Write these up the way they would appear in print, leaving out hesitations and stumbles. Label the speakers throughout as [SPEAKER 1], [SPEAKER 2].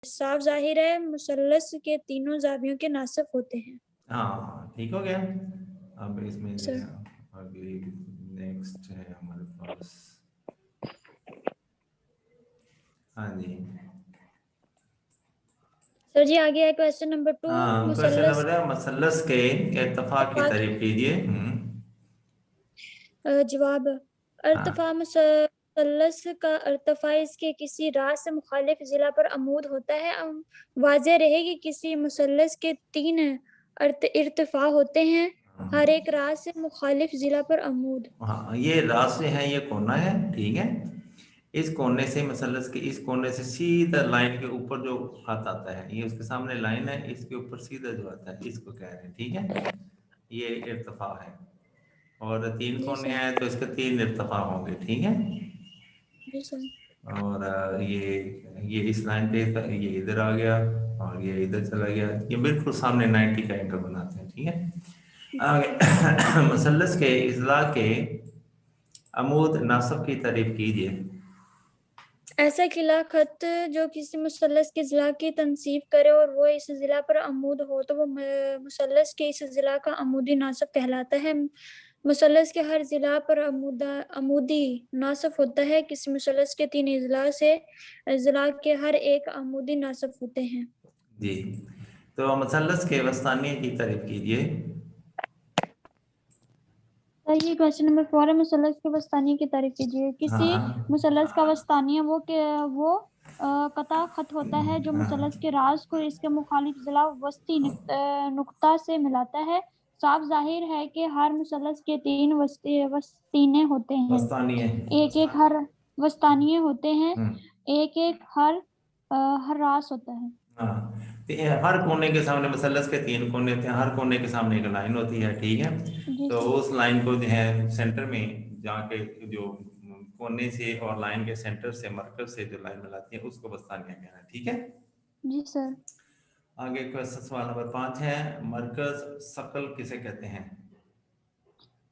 [SPEAKER 1] साफ जाहिर है मुसल्लस के तीनों जावियों के नासिब होते हैं।
[SPEAKER 2] हाँ ठीक हो गया। अब इसमें जो
[SPEAKER 1] सर
[SPEAKER 2] है अगली नेक्स्ट है हमारे पास। हाँ जी।
[SPEAKER 1] सर जी आगे है क्वेश्चन नंबर 2।
[SPEAKER 2] हाँ क्वेश्चन
[SPEAKER 1] मुसल्लस
[SPEAKER 2] नंबर है, मसल्लस के इर्तिफा की
[SPEAKER 1] इत्तेफाक
[SPEAKER 2] तारीफ कीजिए।
[SPEAKER 1] जवाब
[SPEAKER 2] हाँ
[SPEAKER 1] इर्तिफा मुसल्लस का इर्तिफा इसके किसी रास से मुखालिफ जिला पर अमूद होता है। वाज़ेह रहे कि किसी मुसल्लस के तीन इर्तिफा होते हैं, हर एक रास से मुखालिफ जिला पर अमूद।
[SPEAKER 2] हाँ, ये रास्ते हैं, ये कोना है, ठीक है। इस कोने से मसल्लस के इस कोने से सीधा लाइन के ऊपर जो खत आता है, ये उसके सामने लाइन है, इसके ऊपर सीधा जो आता है इसको कह रहे हैं, ठीक है। ये इर्तिफा है और तीन
[SPEAKER 1] जी
[SPEAKER 2] कोने
[SPEAKER 1] सर।
[SPEAKER 2] हैं तो इसके तीन इर्तिफा होंगे, ठीक है।
[SPEAKER 1] जी सर।
[SPEAKER 2] और ये इस लाइन पे ये इधर आ गया और ये इधर चला गया, ये बिल्कुल सामने 90 का एंगल बनाते हैं, ठीक है। आगे मसल्लस के इजला के अमूद नासब की तारीफ कीजिए।
[SPEAKER 1] ऐसा किला खत जो किसी मुसल्लस के जिला की तनसीब करे और वो इस जिला पर अमूद हो तो वो मुसल्लस के इस जिला का अमूदी नासब कहलाता है। मुसल्लस के हर जिला पर अमूदी नासब होता है। किसी मुसल्लस के तीन इजला से जिला के हर एक अमूदी नासब होते हैं।
[SPEAKER 2] जी, तो मसल्लस के वस्तानिया की तारीफ कीजिए।
[SPEAKER 1] ये क्वेश्चन नंबर 4 है। मुसल्लस के वस्तानिया की तारीफ कीजिए। किसी
[SPEAKER 2] हाँ
[SPEAKER 1] मुसल्लस का वस्तानिया वो कता खत होता है जो
[SPEAKER 2] हाँ
[SPEAKER 1] मुसल्लस के राज को इसके मुखालिफ जिला वस्ती नुक्ता से मिलाता है। साफ जाहिर है कि हर मुसल्लस के तीन वस्तीने होते हैं।
[SPEAKER 2] वस्तानिया।
[SPEAKER 1] एक एक हर वस्तानिये होते हैं।
[SPEAKER 2] हम्म।
[SPEAKER 1] एक एक हर रास होता है।
[SPEAKER 2] हाँ, तो ये हर कोने के सामने मसल्लस के तीन कोने होते हैं, हर कोने के सामने एक लाइन होती है, ठीक है।
[SPEAKER 1] जी
[SPEAKER 2] तो
[SPEAKER 1] सर।
[SPEAKER 2] उस लाइन को जो है सेंटर में जाके जो कोने से और लाइन के सेंटर से मरकज से जो लाइन मिलाती है उसको बस्तानिया कहना है, ठीक है।
[SPEAKER 1] जी सर।
[SPEAKER 2] आगे क्वेश्चन सवाल नंबर 5 है, मरकज शकल किसे कहते हैं।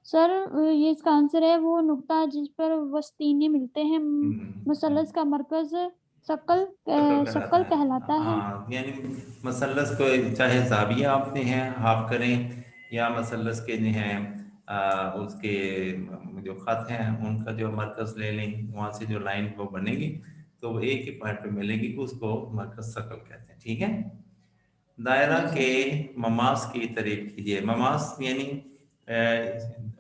[SPEAKER 1] सर ये इसका आंसर है वो नुक्ता जिस पर वस्तीने मिलते हैं। मुसल्लस का मरकज शकल
[SPEAKER 2] शकल कहलाता
[SPEAKER 1] शकल
[SPEAKER 2] है।
[SPEAKER 1] कहलाता है।
[SPEAKER 2] हाँ, यानी मसल्लस को चाहे जाविया आपने हैं हाफ करें या मसल्लस के जो हैं उसके जो खत हैं उनका जो मरकज ले लें, वहाँ से जो लाइन वो बनेगी तो वो एक ही पॉइंट पे मिलेगी, उसको मरकज शकल कहते हैं, ठीक है। दायरा
[SPEAKER 1] जी
[SPEAKER 2] के
[SPEAKER 1] सर।
[SPEAKER 2] ममास की तारीफ कीजिए। ममास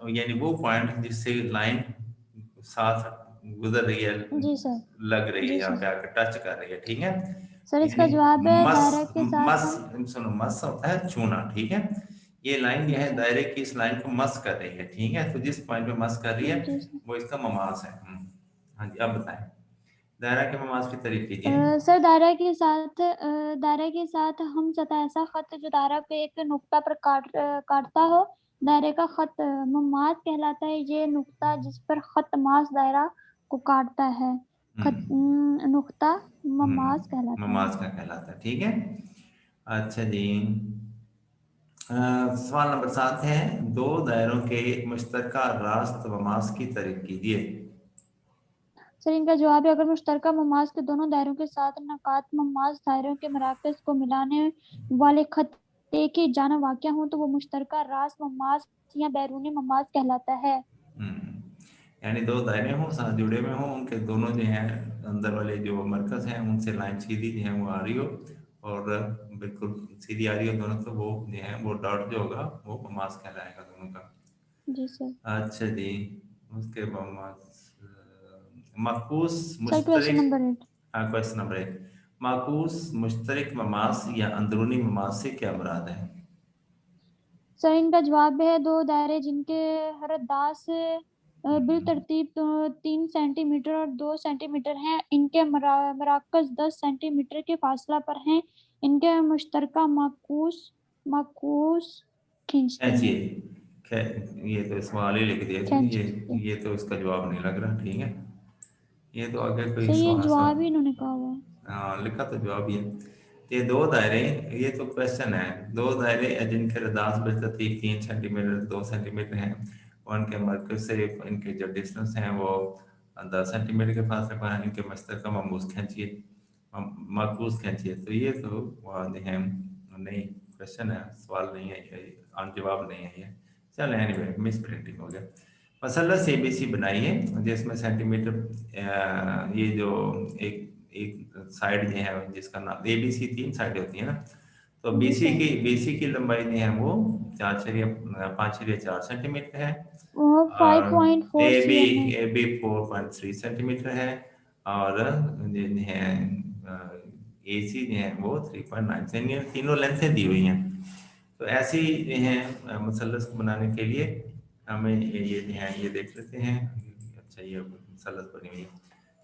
[SPEAKER 2] यानी वो पॉइंट जिससे लाइन साथ गुजर रही है,
[SPEAKER 1] जी सर।
[SPEAKER 2] लग रही है,
[SPEAKER 1] जी
[SPEAKER 2] यहाँ
[SPEAKER 1] सर।
[SPEAKER 2] पे आकर टच कर रही है, ठीक है।
[SPEAKER 1] सर इसका
[SPEAKER 2] यानी
[SPEAKER 1] जवाब है
[SPEAKER 2] मस
[SPEAKER 1] दायरा के साथ
[SPEAKER 2] मस
[SPEAKER 1] हम।
[SPEAKER 2] सुनो, मस होता है छूना, ठीक है। ये लाइन जो
[SPEAKER 1] जी
[SPEAKER 2] है
[SPEAKER 1] सर।
[SPEAKER 2] दायरे की इस लाइन को मस कर रही है, ठीक है। तो जिस पॉइंट पे मस कर रही है
[SPEAKER 1] जी सर।
[SPEAKER 2] वो इसका ममास है। हाँ जी, अब बताएं, दायरा के ममास की तारीफ कीजिए।
[SPEAKER 1] सर दायरा के साथ हम सतह ऐसा खत जो दायरा के एक नुक्ता पर काटता हो दायरे का खत ममाज कहलाता है। ये नुक्ता जिस पर खत मास दायरा को काटता है नुक्ता ममाज कहलाता है।
[SPEAKER 2] ममाज का कहलाता है, ठीक है। अच्छा जी। सवाल नंबर 7 है, दो दायरों के मुश्तरका रास्त व मास की तारीफ कीजिए।
[SPEAKER 1] सर इनका जवाब है अगर मुश्तरका ममाज के दोनों दायरों के साथ नकात ममाज दायरों के मराकज को मिलाने वाले खत एक ही जाना वाक़या हो तो वो मुश्तरका रास ममाज या बैरूनी ममाज कहलाता है।
[SPEAKER 2] हम्म, यानी दो दायरे हों साथ जुड़े हुए हों, उनके दोनों जो हैं अंदर वाले जो मरकज हैं उनसे लाइन सीधी जो है वो आ रही हो और बिल्कुल सीधी आ रही हो दोनों, तो वो जो है वो डॉट जो होगा वो ममास कहलाएगा दोनों का।
[SPEAKER 1] जी सर।
[SPEAKER 2] अच्छा जी। उसके बाद माकूस
[SPEAKER 1] सर क्वेश्चन
[SPEAKER 2] मुश्तरक।
[SPEAKER 1] नंबर 8।
[SPEAKER 2] हाँ, क्वेश्चन नंबर 1, माकूस मुश्तरक ममास या अंदरूनी ममास से क्या मुराद है।
[SPEAKER 1] सर इनका जवाब है दो दायरे जिनके हर दास बिल तरतीब 3 सेंटीमीटर और 2 सेंटीमीटर हैं। इनके मराकज 10 सेंटीमीटर के फासला पर हैं। इनके मुश्तरका माकूस माकूस खींचते
[SPEAKER 2] खैचिए।
[SPEAKER 1] हैं।
[SPEAKER 2] ये तो सवाल ही लिख दिया इसमें,
[SPEAKER 1] खींच
[SPEAKER 2] ये तो इसका जवाब नहीं लग रहा, ठीक है। ये तो आगे कोई
[SPEAKER 1] सर ये
[SPEAKER 2] सवाल सा।
[SPEAKER 1] जवाब ही इन्होंने कहा हुआ है।
[SPEAKER 2] हाँ, लिखा तो जवाब ही है। ये दो दायरे, ये तो क्वेश्चन है, दो दायरे जिनके रदास बिस्ततीब 3 सेंटीमीटर 2 सेंटीमीटर हैं और उनके मरकज से इनके जो डिस्टेंस हैं वो 10 सेंटीमीटर के फासले पर हैं। इनके मस्तर का ममूज खींचिए माकूस खींचिए। तो ये तो जो है नहीं, क्वेश्चन है, सवाल नहीं है ये, जवाब नहीं है ये। चलो एनीवे, मिस प्रिंटिंग हो गया। मसलस एबीसी बनाइए जिसमें सेंटीमीटर ये जो एक एक साइड जो है जिसका नाम एबीसी, 3 साइड होती है ना, तो
[SPEAKER 1] जी सर।
[SPEAKER 2] बीसी की लंबाई जो है वो 5.4 है,
[SPEAKER 1] वो
[SPEAKER 2] और
[SPEAKER 1] 5.4
[SPEAKER 2] ए बी
[SPEAKER 1] cm है।
[SPEAKER 2] ए बी 4.3 सेंटीमीटर है, और जो है ए सी जो है वो 3.9 तीनों लेंथें दी हुई हैं। तो ऐसे ही जो है मुसल्लस को बनाने के लिए हमें ये जो है ये देख लेते हैं। अच्छा, ये मुसल्लस बनी हुई है।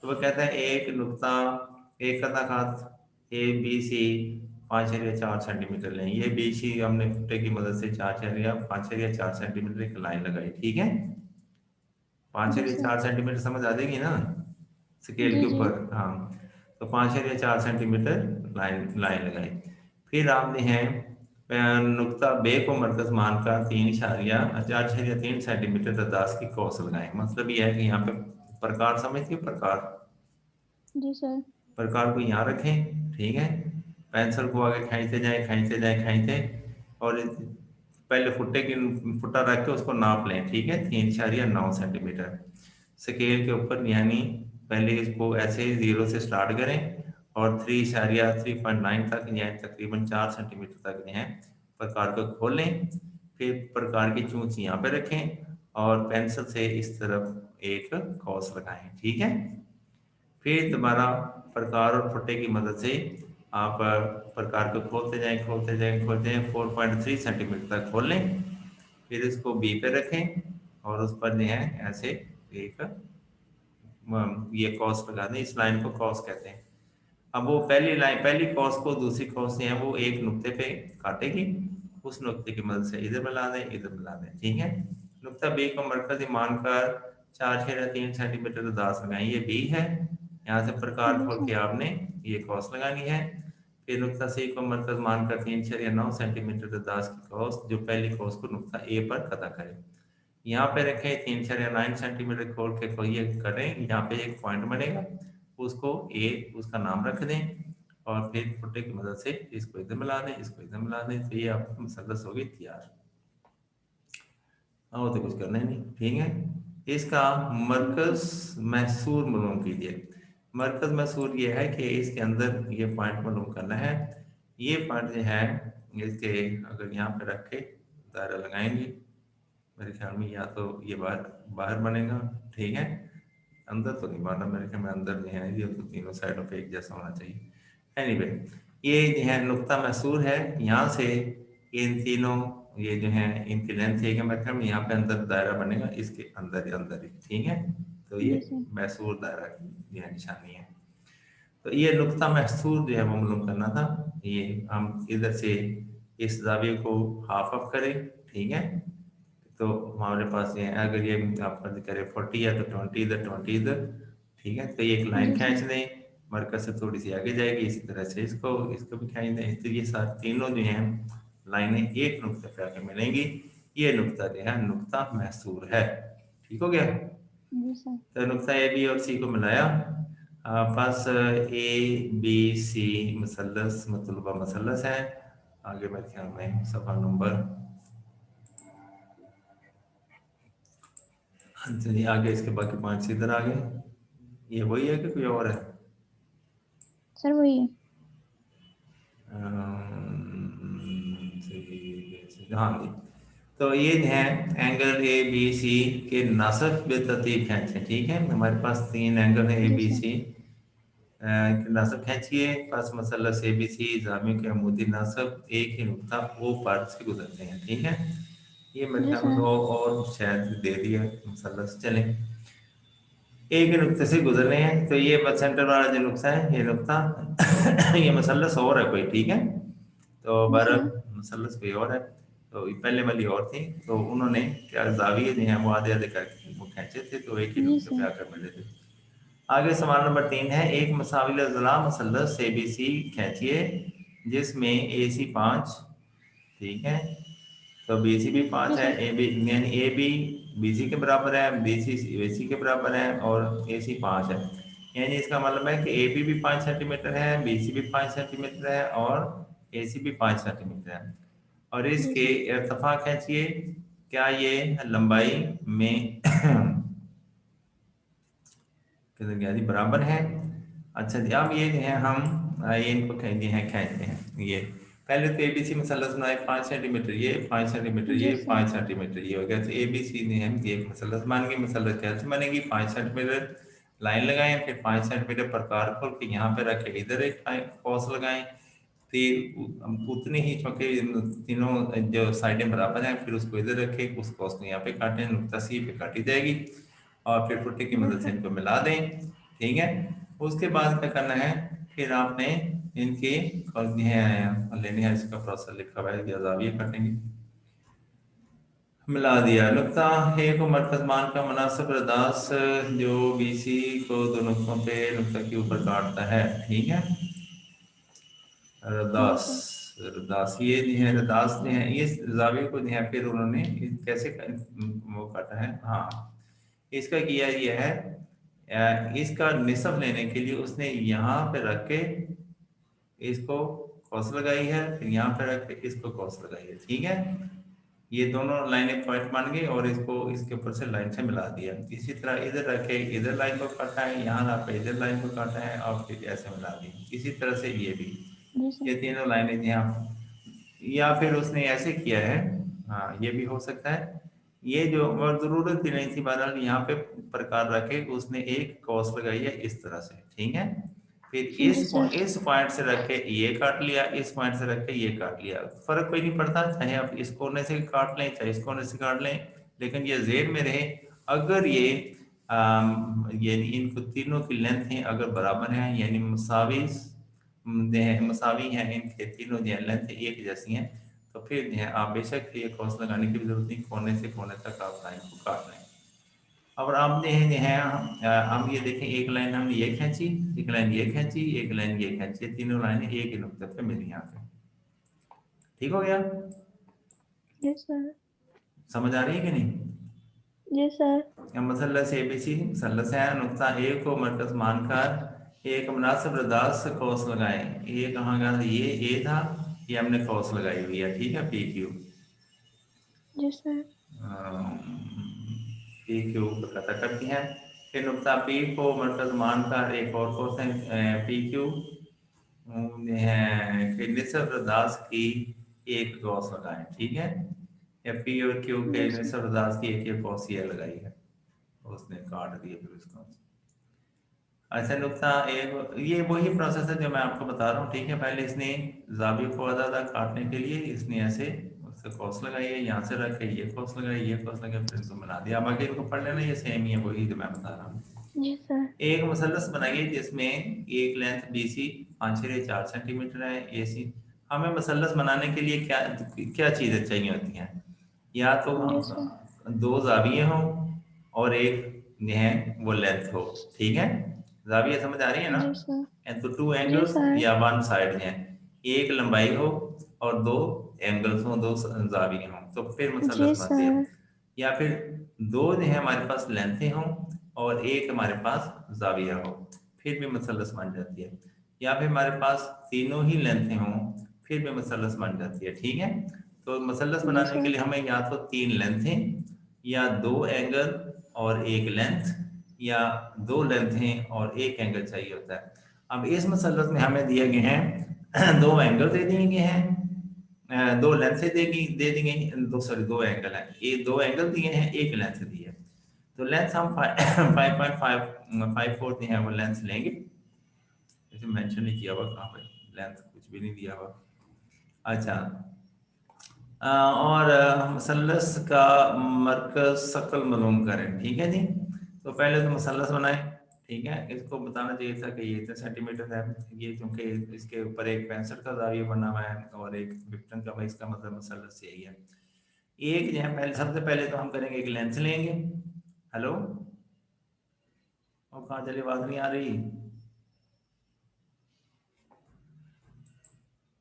[SPEAKER 2] तो वो कहता है एक नुक्ता, एक कथा खात ए बी सी 5.4 सेंटीमीटर लें। ये बी सी हमने फुटे की मदद से 5.4 सेंटीमीटर एक लाइन लगाई, ठीक है। पाँच
[SPEAKER 1] जी
[SPEAKER 2] एरिया
[SPEAKER 1] सर।
[SPEAKER 2] 4 सेंटीमीटर समझ आ जाएगी ना स्केल
[SPEAKER 1] जी
[SPEAKER 2] के
[SPEAKER 1] जी।
[SPEAKER 2] ऊपर, हाँ। तो 5.4 सेंटीमीटर लाइन लाइन लगाई। फिर आपने है नुक्ता बे को मरकज मानकर 3.3 रदास की कौस लगाए। मतलब ये है कि यहाँ पे प्रकार समझिए, प्रकार,
[SPEAKER 1] जी सर।
[SPEAKER 2] प्रकार को यहाँ रखें, ठीक है। पेंसिल को आगे खींचते जाएं, खींचते जाएं, खींचते, और पहले फुट्टे की फुट्टा रख के उसको नाप लें, ठीक है, 3.9 सेंटीमीटर स्केल के ऊपर। यानी पहले इसको ऐसे 0 से स्टार्ट करें और 3.3.9 तक, यानी तकरीबन 4 सेंटीमीटर तक जो है प्रकार को खोलें। फिर प्रकार की चूंच यहाँ पे रखें और पेंसिल से इस तरफ एक कॉस लगाएं, ठीक है। फिर दोबारा प्रकार और फुट्टे की मदद से आप प्रकार को खोलते जाएं, खोलते जाएं, खोलते जाएं, 4.3 सेंटीमीटर तक खोल लें। फिर इसको बी पे रखें और उस पर जो है ऐसे एक ये कॉस लगा दें। इस लाइन को कॉस कहते हैं। अब वो पहली लाइन, पहली कॉस को दूसरी कॉस जो है वो एक नुक्ते पे काटेगी। उस नुक्ते की मदद से इधर मिला दें, इधर मिला दें, ठीक है। नुक्ता बी को मरकजी मानकर 4.3 सेंटीमीटर दास लगाएं। ये बी है। यहाँ से प्रकार
[SPEAKER 1] जी
[SPEAKER 2] खोल
[SPEAKER 1] सर।
[SPEAKER 2] के आपने ये कॉस लगानी है। फिर नुक्ता सी को मरकज मानकर 3.9 सेंटीमीटर दास की कॉस, जो पहली कॉस को नुक्ता ए पर कदा करे। यहाँ पे रखें 3.9 सेंटीमीटर खोल के कोई ये करें, यहाँ पे एक पॉइंट बनेगा, उसको ए उसका नाम रख दें, और फिर फुटे की मदद से इसको इधर मिला दें, इसको इधर मिला दें। तो ये आपकी मसलस होगी तैयार। और तो कुछ करना ही नहीं, ठीक है। इसका
[SPEAKER 1] ठीक है।
[SPEAKER 2] मरकज महसूर मालूम कीजिए। मरकज महसूर ये है कि इसके अंदर ये पॉइंट मालूम करना है। ये पॉइंट जो है इसके अगर यहाँ पे रख के दायरा लगाएंगे, मेरे ख्याल में या तो ये बाहर बाहर बनेगा, ठीक है। अंदर तो नहीं मारना मेरे ख्याल में, अंदर जो है ये तो तीनों साइडों पे एक जैसा होना चाहिए। एनीवे, ये जो है नुक्ता मैसूर है। यहाँ से इन तीनों ये जो है इनकी लेंथ एक है, मेरे ख्याल में यहाँ पे अंदर दायरा बनेगा, इसके अंदर अंदर ही, ठीक है। तो ये
[SPEAKER 1] जी सर।
[SPEAKER 2] मैसूर दायरा की यह निशानी है। तो ये नुक्ता महसूर जो है वो मालूम करना था। ये हम इधर से इस जाविये को हाफ अप करें, ठीक है। तो हमारे पास ये है, अगर ये आप फर्ज करें 40 है तो 20 इधर, 20 इधर, ठीक है। तो ये एक लाइन
[SPEAKER 1] जी
[SPEAKER 2] खींच
[SPEAKER 1] सर।
[SPEAKER 2] दें, मरकज से थोड़ी सी आगे जाएगी, इसी तरह से इसको इसको भी खींच दें। तो ये सारे तीनों जो हैं लाइनें एक नुक्ते पे आके मिलेंगी। ये नुक्ता जो है नुक्ता महसूर है, ठीक हो गया।
[SPEAKER 1] जी सर।
[SPEAKER 2] तो नुक्ता ए बी और सी को मिलाया, बस ए बी सी मसलस मतलूबा मसलस है। आगे मेरे ख्याल में सफा नंबर, हाँ जी, आगे इसके बाकी 5 इधर आ गए। ये वही है कि कोई और है?
[SPEAKER 1] सर वही है।
[SPEAKER 2] हाँ जी। तो ये है एंगल ए बी सी के नासब बेतरतीब खींचे, ठीक है। हमारे पास 3 एंगल है ए
[SPEAKER 1] जी
[SPEAKER 2] बी
[SPEAKER 1] सर।
[SPEAKER 2] सी, नासब खींचिए। बस मसलस ए बी सी जामियों के अमूदी नासब एक ही नुक्ता ओ पर से गुजरते हैं, ठीक है। ये मेरे
[SPEAKER 1] जी
[SPEAKER 2] ख्याल में
[SPEAKER 1] सर।
[SPEAKER 2] दो और शायद दे दिया मसलस, चलें। एक ही नुक्ते से गुजर रहे हैं, तो ये बस सेंटर वाला जो नुक्ता है ये नुक्ता ये मसलस और है कोई, ठीक है। तो
[SPEAKER 1] जी
[SPEAKER 2] बारह
[SPEAKER 1] सर।
[SPEAKER 2] मसलस कोई और है। तो ये पहले वाली और थी, तो उन्होंने क्या जाविये जो हैं वो आधे आधे करके वो खींचे थे, तो एक ही
[SPEAKER 1] जी
[SPEAKER 2] नुक्ते पे
[SPEAKER 1] सर।
[SPEAKER 2] आकर मिले थे। आगे सवाल नंबर 3 है, एक मसाविल अज़ला मसलस ए बी सी खींचिए जिसमें ए सी 5, ठीक है। तो बी सी भी
[SPEAKER 1] जी
[SPEAKER 2] 5 है,
[SPEAKER 1] सर।
[SPEAKER 2] ए बी यानी ए बी बी सी के बराबर है, बी सी ए सी के बराबर है, और ए सी 5 है। यानी इसका मतलब है कि ए बी भी 5 सेंटीमीटर है, बी सी भी 5 सेंटीमीटर है और ए सी भी 5 सेंटीमीटर है। और
[SPEAKER 1] जी
[SPEAKER 2] इसके
[SPEAKER 1] सर।
[SPEAKER 2] इर्तिफा खींचिए, क्या ये लंबाई में कितने क्या जी बराबर है। अच्छा जी, अब ये जो है हम ये इनको कहते हैं खींचते हैं। ये पहले तो एबीसी मसलस बनाए, 5 सेंटीमीटर ये, 5 सेंटीमीटर
[SPEAKER 1] जी
[SPEAKER 2] ये,
[SPEAKER 1] सर।
[SPEAKER 2] 5 सेंटीमीटर ये हो गया। तो एबीसी ने हम ये एक मसलस बन गई। मसलस कैसे बनेगी, 5 सेंटीमीटर लाइन लगाएं, फिर 5 सेंटीमीटर प्रकार खोल के यहाँ पे रखे, इधर एक कॉस लगाएं, फिर उतने ही चौके तीनों जो साइडें बराबर हैं, फिर उसको इधर रखे, उस कॉस को यहाँ पे काटें, नुक्ता सी पे काटी जाएगी और फिर पुट्टी की
[SPEAKER 1] जी
[SPEAKER 2] मदद से
[SPEAKER 1] सर।
[SPEAKER 2] इनको मिला दें। ठीक है, उसके बाद क्या करना है, फिर आपने इनके लेने हैं, इसका प्रोसेस लिखा हुआ है, जाविये काटेंगे। मिला दिया, नुक्ता ए को मरकज मान का मुनासिब रदास जो बीसी को दो नुक्तों पे नुक्ता के ऊपर काटता है। ठीक है,
[SPEAKER 1] जी
[SPEAKER 2] रदास,
[SPEAKER 1] सर।
[SPEAKER 2] रदास ये जो है, रदास जो है ये जाविये को जो है फिर उन्होंने कैसे वो काटा है। हाँ, इसका किया ये है, इसका निसब लेने के लिए उसने यहाँ पे रख के इसको कॉस लगाई है, फिर यहाँ पे रख के इसको कॉस लगाई है। ठीक है, ये दोनों लाइनें पॉइंट मान गई और इसको इसके ऊपर से लाइन से मिला दिया। इसी तरह इधर रखे, इधर लाइन को काटा है, यहाँ रखे इधर लाइन को काटा है और फिर ऐसे मिला दी। इसी तरह से ये भी,
[SPEAKER 1] जी सर।
[SPEAKER 2] ये तीनों लाइनें यहाँ, या फिर उसने ऐसे किया है। हाँ, ये भी हो सकता है। ये जो और जरूरत भी नहीं थी, बहरहाल यहाँ पे प्रकार रखे उसने एक कॉस लगाई है इस तरह से। ठीक है, फिर
[SPEAKER 1] जी सर।
[SPEAKER 2] इस पॉइंट से रख के ये काट लिया, इस पॉइंट से रख के ये काट लिया। फर्क कोई नहीं पड़ता, चाहे आप इस कोने से काट लें चाहे इस कोने से काट लें, लेकिन ये जेर में रहे। अगर ये यानी इनको तीनों की लेंथ है अगर बराबर है, यानी मसावी हैं, इनके तीनों जो लेंथ एक जैसी हैं, तो फिर जो है आप बेशक ये कॉस लगाने की भी जरूरत नहीं, कोने से कोने तक आप लाइन को काट लें। और आप जो है हम ये देखें, एक लाइन हमने ये खींची, एक लाइन ये खींची, एक लाइन ये खींची, तीनों लाइनें एक ही नुक्ते पे मिली यहाँ पे। ठीक हो गया,
[SPEAKER 1] जी सर।
[SPEAKER 2] समझ आ रही है कि नहीं।
[SPEAKER 1] जी सर।
[SPEAKER 2] मसलस एबीसी मसलस है, नुक्ता ए को मरकज मानकर एक मुनासिब रदास से कौस लगाएं। ये कहाँ गया था, ये ए था, ये हमने कौस लगाई हुई है। ठीक है, पी क्यू,
[SPEAKER 1] जी सर।
[SPEAKER 2] पी क्यू पता करती हैं। फिर नुक्ता पी को मरकज मानकर एक और कौस है पी क्यू है, फिर निसब रदास की एक कौस लगाएं। ठीक है, या पी और क्यू के
[SPEAKER 1] जी सर।
[SPEAKER 2] निसब रदास की एक एक कौस ये लगाई है, उसने काट दिया फिर उसको। अच्छा, नुक्ता एक ये वही प्रोसेस है जो मैं आपको बता रहा हूँ। ठीक है, पहले इसने जाविये को आधा आधा काटने के लिए इसने ऐसे उससे कॉस लगाई है, यहाँ से रख के ये कॉस लगाई, ये कॉस लगाई, फिर इनको बना दिया। बाकी इनको पढ़ लेना, ये सेम ही है वही जो मैं बता रहा हूँ।
[SPEAKER 1] जी सर।
[SPEAKER 2] एक मसलस बनाइए जिसमें एक लेंथ बी सी 5 सेंटीमीटर है, ए सी। हमें मसलस बनाने के लिए क्या क्या चीज़ें चाहिए होती हैं, या तो
[SPEAKER 1] जी सर।
[SPEAKER 2] दो जाविये हों और एक जो है वो लेंथ हो। ठीक है, जाविया समझ आ रही है ना,
[SPEAKER 1] जी सर।
[SPEAKER 2] एंड तो टू
[SPEAKER 1] जी
[SPEAKER 2] एंगल्स
[SPEAKER 1] सर।
[SPEAKER 2] या वन साइड हैं, एक लंबाई हो और दो एंगल्स हो, दो जाविये हों, तो फिर
[SPEAKER 1] जी
[SPEAKER 2] मसलस बनती है।
[SPEAKER 1] सर।
[SPEAKER 2] या फिर दो जो है हमारे पास लेंथें हों और एक हमारे पास जाविया हो, फिर भी मसलस बन जाती है। या फिर हमारे पास तीनों ही लेंथें हों, फिर भी मसलस बन जाती है। ठीक है, तो मसलस
[SPEAKER 1] जी
[SPEAKER 2] बनाने के
[SPEAKER 1] सर।
[SPEAKER 2] लिए हमें या तो तीन लेंथें या दो एंगल और एक लेंथ, या दो लेंथें और एक एंगल चाहिए होता है। अब इस मसलस में हमें दिए गए हैं दो एंगल दे दिए गए हैं, दो लेंथ देगी दे दी गई, दो सॉरी दो एंगल है, ये दो एंगल दिए हैं, एक लेंथ दी है। तो लेंथ हम 5.54 दी है वो लेंथ लेंगे। इसे मेंशन नहीं किया हुआ कहाँ पे, लेंथ कुछ भी नहीं दिया हुआ। अच्छा, और मसलस का मरकज शकल मालूम करें। ठीक है जी, तो पहले तो मसलस बनाए। ठीक है, इसको बताना चाहिए था कि ये इतने सेंटीमीटर है, ये क्योंकि इसके ऊपर एक 65 का जाविया बना हुआ है और एक 55 का, भाई इसका मतलब मसलस यही है। एक जो है पहले, सबसे पहले तो हम करेंगे एक लेंथ लेंगे। हेलो, और कहाँ चली, आवाज नहीं आ रही।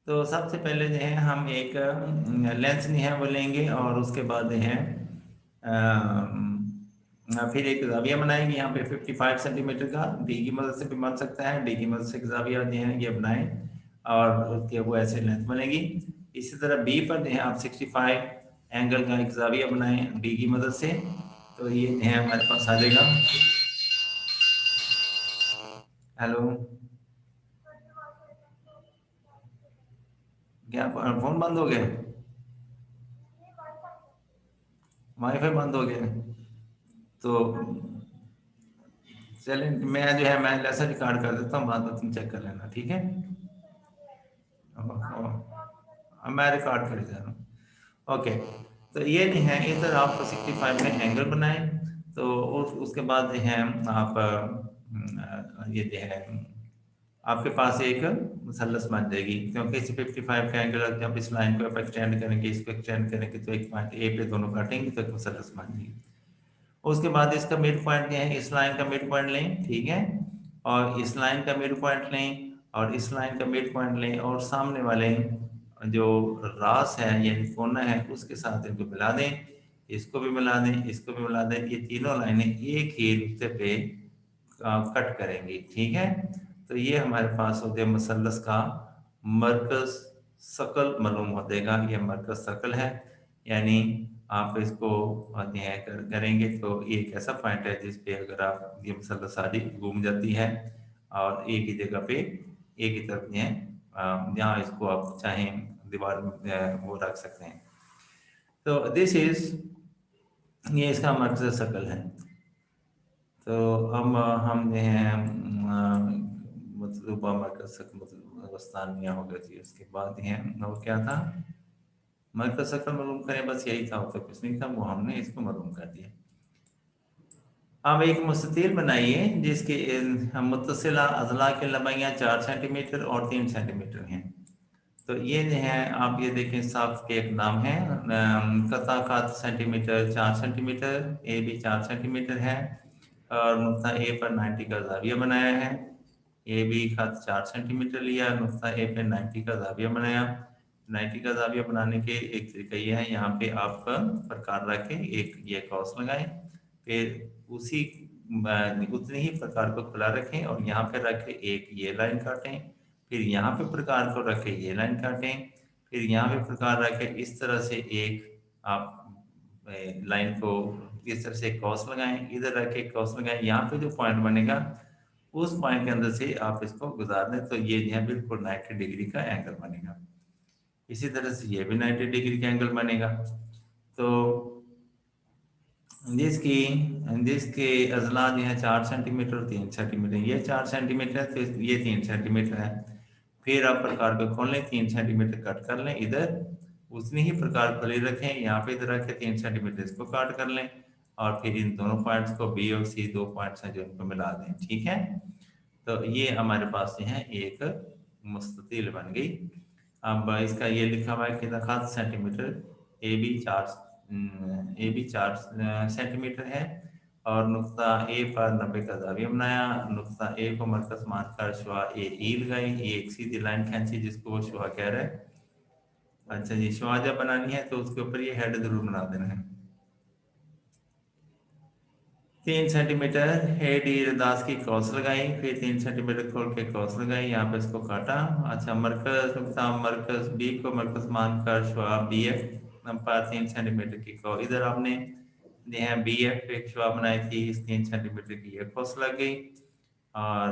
[SPEAKER 2] तो सबसे पहले जो है हम एक लेंथ जो है वो लेंगे और उसके बाद जो है फिर एक जाविया बनाएंगे यहाँ पे 55 सेंटीमीटर का, डी की मदद से भी बन सकता है, डी की मदद से जाविया जो है ये बनाएं और उसके वो ऐसे लेंथ बनेगी। इसी तरह बी पर जो है आप 65 एंगल का एक जाविया बनाएं डी की मदद से, तो ये जो है हमारे पास आ जाएगा। हेलो, क्या फोन बंद हो गया? वाईफाई बंद हो गया? तो चलिए मैं जो है मैं लेसन रिकॉर्ड कर देता हूँ, बाद में तुम चेक कर लेना, ठीक है? अब मैं रिकॉर्ड कर जा रहा हूँ। ओके, तो ये नहीं है, इधर आप 65 में एंगल बनाएं, तो उसके बाद जो है आप ये जो है आपके पास एक मसलस बन जाएगी, क्योंकि इस 55 का एंगल जब इस लाइन को आप एक्सटेंड करेंगे, इसको एक्सटेंड करेंगे, तो एक पॉइंट ए पे दोनों काटेंगे तो एक मसलस बन जाएगी। उसके बाद इसका मिड पॉइंट क्या है, इस लाइन का मिड पॉइंट लें, ठीक है, और इस लाइन का मिड पॉइंट लें, और इस लाइन का मिड पॉइंट लें, और सामने वाले जो रास है यानी कोना है उसके साथ इनको मिला दें, इसको भी मिला दें, इसको भी मिला दें, ये तीनों लाइनें एक ही नुक्ते पे कट करेंगी, ठीक है? तो ये हमारे पास हो गया मसलस का मरकज शकल मालूम हो जाएगा, ये मरकज शकल है, यानी आप इसको अध्ययन करेंगे तो ये एक ऐसा पॉइंट है जिस पे अगर आप ये मसलस सारी घूम जाती है और एक ही जगह पे एक ही तरफ है, जहाँ इसको आप चाहें दीवार में वो रख सकते हैं। तो दिस इज, ये इसका मरकज शकल है। तो हम जो है मतलब मरकज शकल मतलब अवस्थानिया हो गया थी, उसके बाद है वो क्या था, मरकज शकल मालूम करें, बस यही था, तो कुछ नहीं था, वो हमने इसको मालूम कर दिया। अब एक मुस्ततील बनाइए जिसके मुतसिला अजला की लंबाइयाँ 4 सेंटीमीटर और 3 सेंटीमीटर हैं। तो ये जो है आप ये देखें, साफ के एक नाम है, कता का सेंटीमीटर 4 सेंटीमीटर, ए भी 4 सेंटीमीटर है, और नुक्ता ए पर 90 का जाविया बनाया है। ए बी का 4 सेंटीमीटर लिया, नुक्ता ए पे 90 का जाविया बनाया। 90 का जाविया बनाने के एक तरीका ये है, यहाँ पे आप प्रकार रखें, एक ये कॉस लगाएं, फिर उसी उतने ही प्रकार को खुला रखें और यहाँ पे रखें एक ये लाइन काटें, फिर यहाँ पे प्रकार को रखें ये लाइन काटें, फिर यहाँ पे प्रकार रखें, इस तरह से एक आप लाइन को इस तरह से क्रॉस लगाएं, इधर रखे क्रॉस लगाएं, यहाँ पे जो पॉइंट बनेगा उस पॉइंट के अंदर से आप इसको गुजार दें, तो ये जो है बिल्कुल 90 डिग्री का एंगल बनेगा। इसी तरह से ये भी 90 डिग्री का एंगल बनेगा। तो जिसकी जिसके अजला जो है 4 सेंटीमीटर और 3 सेंटीमीटर, ये 4 सेंटीमीटर तो ये 3 सेंटीमीटर है। फिर आप प्रकार को खोल लें, 3 सेंटीमीटर कट कर लें, इधर उतनी ही प्रकार खुली रखें, यहाँ पे इधर रखें 3 सेंटीमीटर इसको काट कर लें, और फिर इन दोनों पॉइंट्स को बी और सी दो पॉइंट्स हैं जो इनको मिला दें, ठीक है? तो ये हमारे पास जो है एक मुस्ततील बन गई। अब इसका ये लिखा हुआ है कि 7 सेंटीमीटर, ए बी 4 सेंटीमीटर है, और नुक्ता ए पर 90 का जाविया बनाया, नुक्ता ए को मरकज मानकर शुआ ए ई लगाई, ये एक सीधी लाइन खींची जिसको वो शुआ कह रहा है। अच्छा जी, शुआ जब बनानी है तो उसके ऊपर ये हेड जरूर बना देना है। 3 सेंटीमीटर हेड दास की क्रॉस लगाई, फिर 3 सेंटीमीटर खोल के क्रॉस लगाई, यहाँ पे इसको काटा। अच्छा, मरकज नुकता मरकज बी को मरकज मानकर शुआ बी एफ पर 3 सेंटीमीटर की क्रॉस, इधर आपने यहाँ बी एफ एक शुआ बनाई थी, इस 3 सेंटीमीटर की ये क्रॉस लग गई, और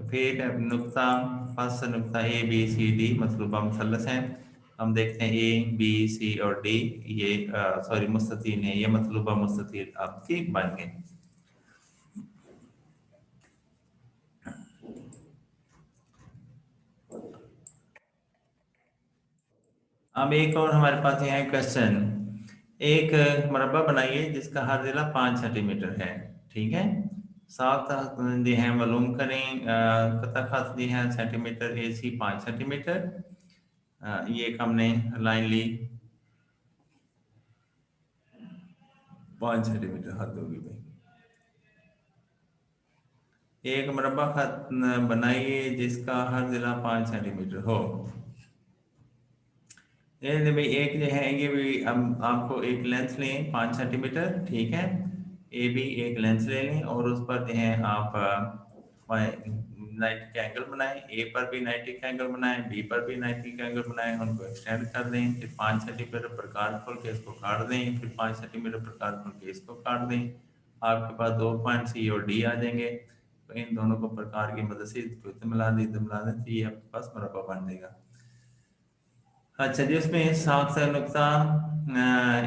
[SPEAKER 2] फिर नुकता फर्स्ट नुकता ए बी सी डी मतलूबा मुसल्लस हैं, हम देखते हैं ए बी सी और डी ये सॉरी मुस्ततील है, ये मतलूबा मुस्ततील आपके बन गए। अब एक और हमारे पास यहाँ है क्वेश्चन, एक मरबा बनाइए जिसका हर जिला 5 सेंटीमीटर है, ठीक है? सात जो है मालूम करें, कता खात दी है सेंटीमीटर ए सी 5 सेंटीमीटर, ये एक हमने लाइन ली 5 सेंटीमीटर हद होगी भाई। एक मरबा खत बनाइए जिसका हर जिला 5 सेंटीमीटर हो। ये भाई एक जो है ये भी हम आपको एक लेंस लें 5 सेंटीमीटर, ठीक है। ये भी एक लेंस ले लें और उस पर जो है आप 90 का एंगल बनाएं। ए पर भी 90 का एंगल बनाएं, बी पर भी 90 का एंगल बनाएं, उनको एक्सटेंड कर दें। फिर 5 सेंटीमीटर प्रकार खोल के इसको काट दें, फिर 5 सेंटीमीटर प्रकार खोल के इसको काट दें। आपके पास 2 पॉइंट सी और डी आ जाएंगे। तो इन दोनों को प्रकार की मदद से इसको मिला दें तो ये आपके पास मुरब्बा बन जाएगा। अच्छा जी, उसमें सात से नुकता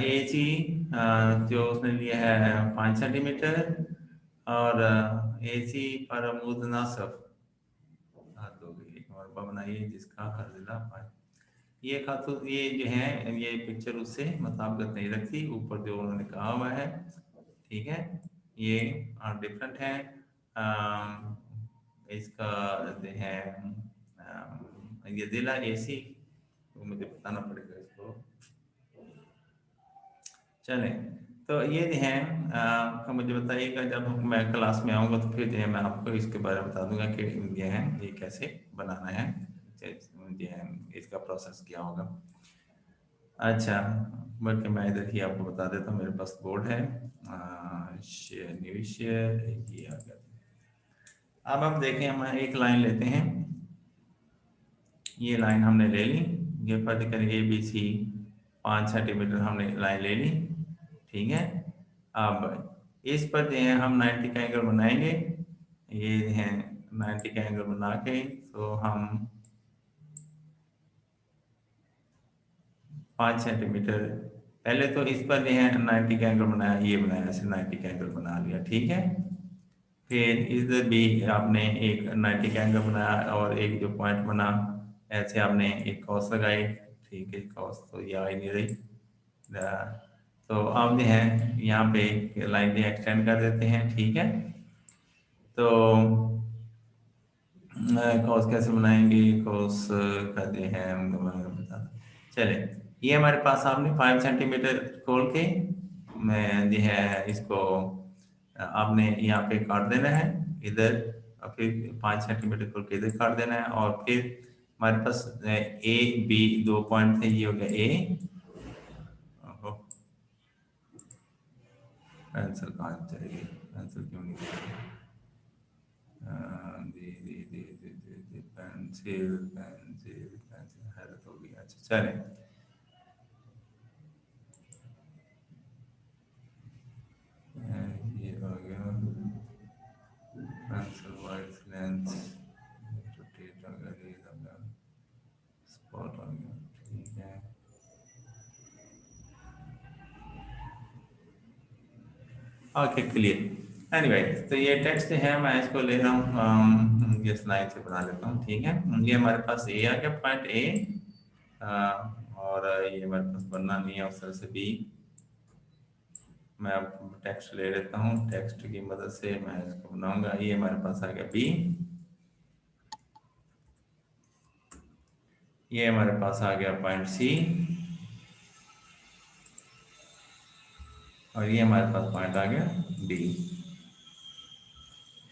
[SPEAKER 2] ए जी जो उसने लिया है 5 सेंटीमीटर, और ए सी पर अमूद नासफ हाथ हो गई एक मुरब्बा बनाइए जिसका हर जिला पाए। ये खातू ये जो है ये पिक्चर उससे मुताबिकत नहीं रखती, ऊपर जो उन्होंने कहा हुआ है, ठीक है। ये डिफरेंट है। अम, इसका जो है ये जिला एसी, तो मुझे बताना पड़ेगा इसको। चले, तो ये जो है मुझे बताइएगा जब मैं क्लास में आऊँगा तो फिर जो है मैं आपको इसके बारे में बता दूंगा कि ये है ये कैसे बनाना है, ये है इसका प्रोसेस क्या होगा। अच्छा, बल्कि मैं इधर ही आपको बता देता हूँ, मेरे पास बोर्ड है। शेयर न्यू शेयर ये आ गया। अब हम देखें, हम एक लाइन लेते हैं। ये लाइन हमने ले ली, ये पता करें ए बी सी 5 सेंटीमीटर हमने लाइन ले ली, ठीक है। अब इस पर जो है हम 90 का एंगल बनाएंगे। ये है 90 का एंगल बना के तो हम 5 सेंटीमीटर पहले तो इस पर जो है 90 का एंगल बनाया, ये बनाया ऐसे 90 का एंगल बना लिया, ठीक है। फिर इधर भी आपने एक 90 का एंगल बनाया और एक जो पॉइंट बना ऐसे आपने एक कॉस लगाई, ठीक है। कॉस तो ये आ ही नहीं रही, तो आप जो है यहाँ पे लाइन जो एक्सटेंड कर देते हैं, ठीक है। तो कॉस कैसे बनाएंगे, कॉस कहते हैं बता चले। ये हमारे पास आपने 5 सेंटीमीटर खोल के मैं जो है इसको आपने यहाँ पे काट देना है इधर, और फिर 5 सेंटीमीटर खोल के इधर काट देना है। और फिर हमारे पास ए बी 2 पॉइंट थे, ये हो गया ए। पेंसिल कहाँ चली गई, पेंसिल क्यों नहीं पेंसिल पेंसिल पेंसिल हैरत हो गई। अच्छा चले, ये हो गया पेंसिल वाइट लेंथ रोटेट हो गया, स्पॉट हो गया, ठीक है। Okay clear. एनीवे, तो ये टेक्स्ट है मैं इसको ले रहा हूँ ये स्लाइड से बना लेता हूँ, ठीक है। ये हमारे पास ए आ गया, पॉइंट ए, और ये हमारे पास बनना नहीं है उस तरह से बी। मैं अब टेक्स्ट ले लेता हूँ, टेक्स्ट की मदद से मैं इसको बनाऊंगा। ये हमारे पास आ गया बी, ये हमारे पास आ गया पॉइंट सी, और ये हमारे पास पॉइंट आ गया डी।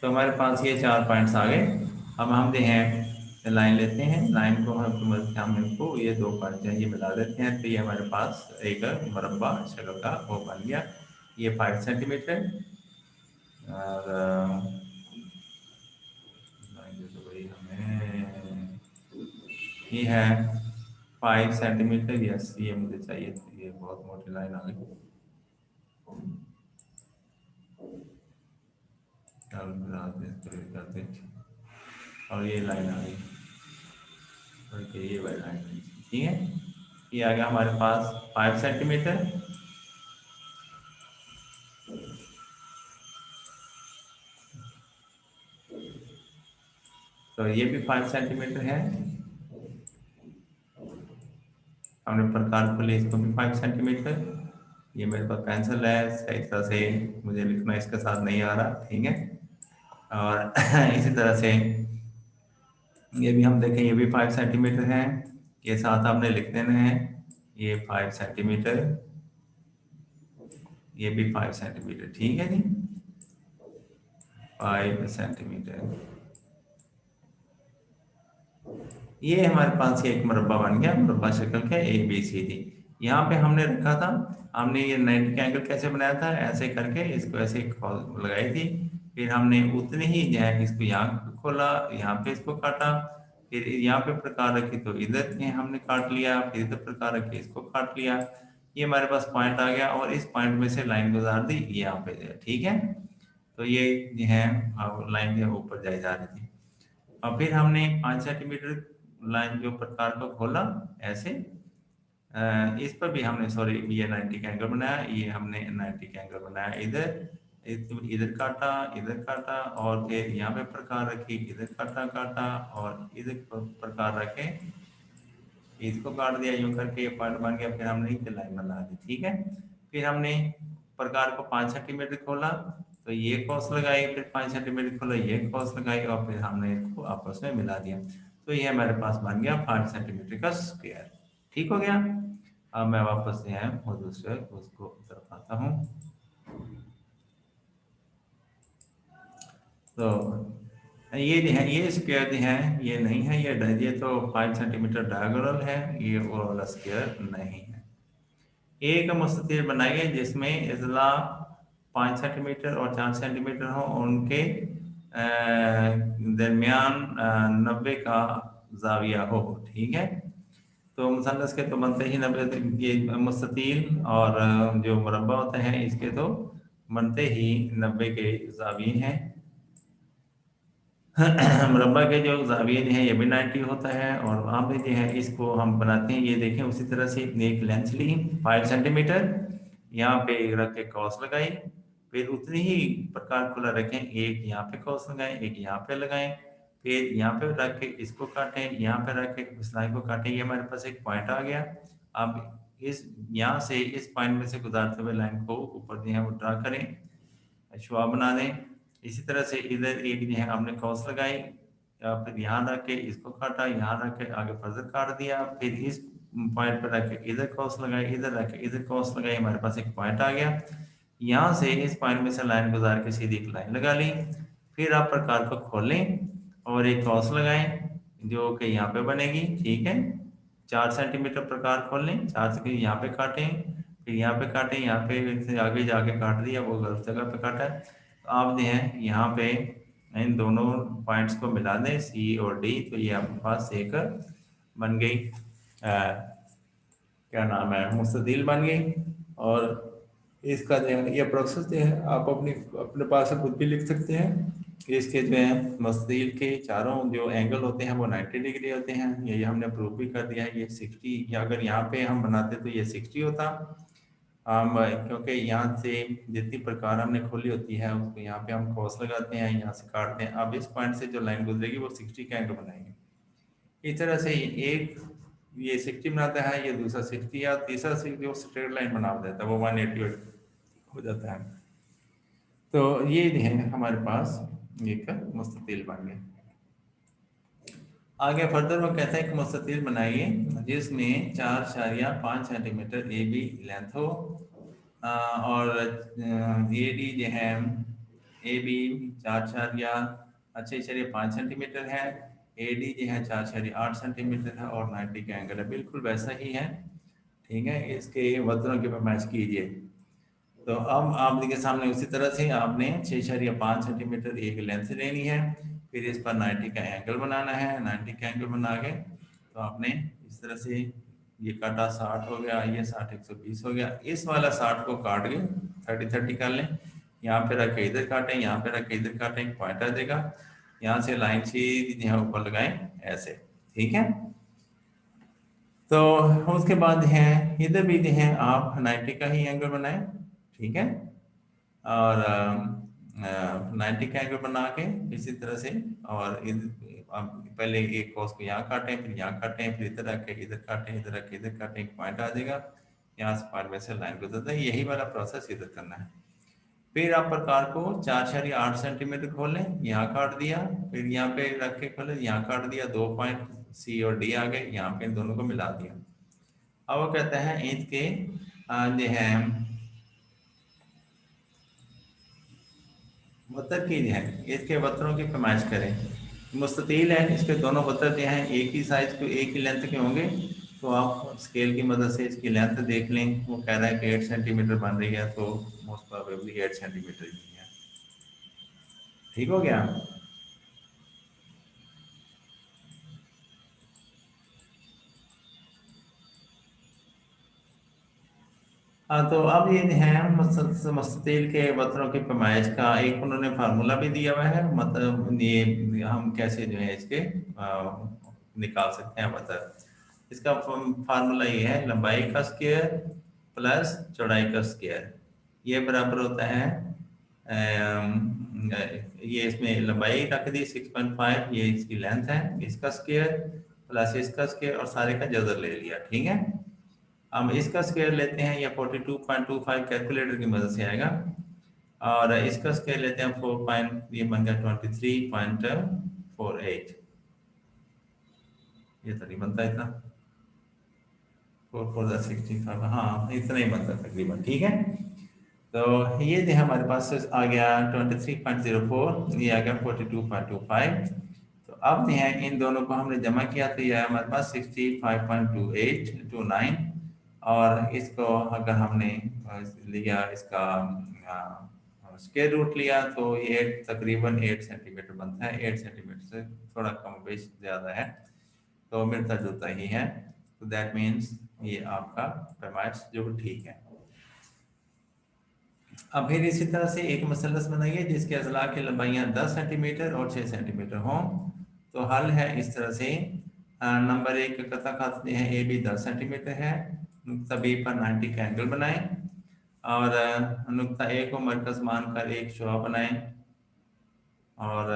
[SPEAKER 2] तो हमारे पास ये 4 पॉइंट्स आ गए। अब हम जो हैं लाइन लेते हैं, लाइन को हम इनको ये 2 पॉइंट हैं ये मिला देते हैं, तो ये हमारे पास एक मुरब्बा शक्ल का वो बन गया। ये 5 सेंटीमीटर और तो भाई हमें ये है 5 सेंटीमीटर, यस ये मुझे चाहिए थी, ये बहुत मोटी लाइन आ गई। करते और ये लाइन आ गई, ओके ये वाली लाइन, ठीक है। ये आ गया हमारे पास 5 सेंटीमीटर। तो ये भी 5 सेंटीमीटर है, हमने प्रकार को लिए इसको भी 5 सेंटीमीटर। ये मेरे पास पेंसिल है, सही तरह से मुझे लिखना इसके साथ नहीं आ रहा, ठीक है। और इसी तरह से ये भी हम देखें, ये भी 5 सेंटीमीटर है, ये साथ आपने लिख देना है। ये 5 सेंटीमीटर, ये भी 5 सेंटीमीटर, ठीक है जी। 5 सेंटीमीटर, ये हमारे पास एक मुरब्बा बन गया, मुरब्बा शक्ल का ए बी सी डी। यहाँ पे हमने रखा था, हमने ये 90 का एंगल कैसे बनाया था, ऐसे करके इसको ऐसे लगाई थी। फिर हमने उतने ही जो है इसको यहाँ खोला, यहाँ पे इसको काटा, फिर यहाँ पे प्रकार रखी तो इधर ये हमने काट लिया, फिर इधर प्रकार रखी इसको काट लिया। ये हमारे पास पॉइंट आ गया और इस पॉइंट में से लाइन गुजार दी यहाँ पे, ठीक है। तो ये जो है लाइन जो है ऊपर जाई जा रही थी। और फिर हमने 5 सेंटीमीटर लाइन जो प्रकार को खोला ऐसे, इस पर भी हमने सॉरी ये 90 का एंगल बनाया, ये हमने 90 का एंगल बनाया इधर, इधर काटा, इधर काटा, और फिर यहाँ पे प्रकार रखी, इधर काटा काटा, और इधर प्रकार रखे, इसको काट दिया, यूं करके ये पॉइंट बन गया। फिर हमने ये लाइन बना दी, ठीक है। फिर हमने प्रकार को 5 सेंटीमीटर खोला तो ये कॉस लगाई, फिर 5 सेंटीमीटर खोला ये कॉस लगाई, और फिर हमने इसको आपस में मिला दिया। तो ये हमारे पास बन गया 5 सेंटीमीटर का स्क्वायर, ठीक हो गया। अब मैं वापस से है वो दूसरे उसको तरफ आता हूँ। तो ये जो है ये स्क्वायर जो है ये नहीं है, ये तो 5 सेंटीमीटर डायगोनल है, ये वो वाला स्क्वायर नहीं है। एक मुस्ततील बनाइए जिसमें इजला 5 सेंटीमीटर और 4 सेंटीमीटर हो, उनके दरमियान 90 का जाविया हो, ठीक है। तो मुसन्नस के तो बनते ही 90, ये मुस्ततील और जो मुरब्बा होता है इसके तो बनते ही 90 के जाविये हैं। मुरब्बा के जो जाविये जो है ये भी 90 होता है। और वहाँ पे जो है इसको हम बनाते हैं, ये देखें उसी तरह से एक लेंथ ली 5 सेंटीमीटर, यहाँ पे रख के क्रॉस लगाई, फिर उतनी ही प्रकार खुला रखें, एक यहाँ पे क्रॉस लगाएं, एक यहाँ पे लगाएं, फिर यहाँ पे रख के इसको काटें, यहाँ पे रख के इस लाइन को काटें। ये हमारे पास एक पॉइंट आ गया। अब इस यहाँ से इस पॉइंट में से गुजारते हुए लाइन को ऊपर जो है वो ड्रा करें, शुआ बना दें। इसी तरह से इधर एक जो है हमने क्रॉस लगाई, फिर यहाँ रख के इसको काटा, यहाँ रख के आगे फर्दर काट दिया, फिर इस पॉइंट पर रख के इधर क्रॉस लगाई, इधर रख के इधर क्रॉस लगाई, हमारे पास एक पॉइंट आ गया। यहाँ से इस पॉइंट में से लाइन गुजार के सीधी एक लाइन लगा ली। फिर आप प्रकार को खोलें और एक क्रॉस लगाएं जो कि यहाँ पे बनेगी, ठीक है। 4 सेंटीमीटर प्रकार खोल लें, 4 से यहाँ पे काटें, फिर यहाँ पे काटें, यहाँ पे से आगे जाके काट दिया, वो गलत जगह पे काटा है। तो आप जो है यहाँ पे इन दोनों पॉइंट्स को मिला दें सी और डी, तो ये आपके पास एक बन गई क्या नाम है मुस्ततील बन गई। और इसका जो है ये प्रोसेस जो है आप अपने पास से खुद भी लिख सकते हैं कि इसके जो है मुस्ततील के चारों जो एंगल होते हैं वो 90 डिग्री होते हैं। ये हमने प्रूव भी कर दिया है। ये 60, या अगर यहाँ पे हम बनाते तो ये 60 होता। हम क्योंकि यहाँ से जितनी प्रकार हमने खोली होती है उसको यहाँ पे हम क्रॉस लगाते हैं, यहाँ से काटते हैं। अब इस पॉइंट से जो लाइन गुजरेगी वो 60 का एंगल बनाएंगे। इस तरह से एक ये 60 बनाता है, ये दूसरा 60, या तीसरा 60 वो स्ट्रेट लाइन बना देता है, वो 180 हो जाता है। तो ये है हमारे पास एक मुस्ततील बन गया। आगे फर्दर वो कहता है कि मुस्ततील बनाइए जिसमें 4.5 सेंटीमीटर ए बी लेंथ हो, और ए डी जो है ए बी 4.5 सेंटीमीटर है, ए डी जो है 4.8 सेंटीमीटर है, और 90 का एंगल है, बिल्कुल वैसा ही है, ठीक है। इसके वजनों के पैमाइश कीजिए। तो अब आपके सामने उसी तरह से आपने 6.5 सेंटीमीटर एक लेंथ लेनी है, फिर इस पर 90 का एंगल बनाना है। 90 का एंगल बना के तो आपने इस तरह से ये काटा, 60 हो गया, ये 60 120 हो गया। इस वाला 60 को काट के 30 कर लें, यहाँ पे रख के इधर काटें, यहाँ पे रख के इधर काटें, एक पॉइंट आ जाएगा। यहाँ से लाइन सीधी यहाँ ऊपर लगाएं ऐसे, ठीक है। तो उसके बाद है इधर भी जो है आप 90 का ही एंगल बनाएं, ठीक है। और 90 का एंगल बना के इसी तरह से, और आप पहले एक कॉस को यहाँ काटें, फिर यहाँ काटें, फिर इधर रख के इधर काटें, इधर रख के इधर काटें, एक पॉइंट आ जाएगा। यहाँ से पॉइंट में से लाइन गुजरता है, यही वाला प्रोसेस इधर करना है। फिर आप प्रकार को 4.8 सेंटीमीटर खोलें, यहाँ काट दिया, फिर यहाँ पे रख के खोले, यहाँ काट दिया, 2 पॉइंट सी और डी आ गए, यहाँ पे इन दोनों को मिला दिया। अब वो कहता है इसके जो है वतर की है, इसके वतरों की पैमाइश करें। मुस्ततील है, इसके दोनों वतर जो हैं एक ही साइज के एक ही लेंथ के होंगे, तो आप स्केल की मदद से इसकी लेंथ देख लें। वो कह रहा है कि 8 सेंटीमीटर बन रही है, तो मोस्ट प्रोबेबली 8 सेंटीमीटर ही है। ठीक हो गया। हाँ, तो अब ये है मुस्ततील के वतरों की पैमाइश का एक उन्होंने फार्मूला भी दिया हुआ है, मतलब ये हम कैसे जो है इसके निकाल सकते हैं वतर। इसका फार्मूला ये है, लंबाई का स्क्वायर प्लस चौड़ाई का स्क्वायर, ये बराबर होता है ये इसमें लंबाई रख दी 6.5, ये इसकी लेंथ है, इसका स्क्वायर प्लस इसका स्क्वायर और सारे का जबर ले लिया। ठीक है, हम इसका स्क्वायर लेते हैं, या 42.25 कैलकुलेटर की मदद से आएगा, और इसका स्क्वायर लेते हैं 4 पॉइंट, ये बन गया 23.48। ये तो नहीं बनता इतना, 4 4 65, हाँ इतना ही बनता तकरीबन। ठीक है, तो ये जो हमारे पास आ गया 23.04, ये आ गया 42.25। तो अब जो है इन दोनों को हमने जमा किया तो ये हमारे पास 65.2829, और इसको अगर हमने लिया इसका स्क्वायर रूट लिया तो ये तकरीबन 8 सेंटीमीटर बनता है। 8 सेंटीमीटर से थोड़ा कम बेश ज़्यादा है, तो मिलता जुलता ही है। तो दैट मीन्स ये आपका पैमाइश जो ठीक है। अब फिर इसी तरह से एक मसलस बनाइए जिसके अजला की लंबाइयाँ 10 सेंटीमीटर और 6 सेंटीमीटर हों। तो हल है इस तरह से, नंबर 1 का कथा खाते हैं ए बी 10 सेंटीमीटर है, नुक्ता बी पर 90 का एंगल बनाएं, और नुक्ता ए को मरकज मानकर एक शुआ बनाएं, और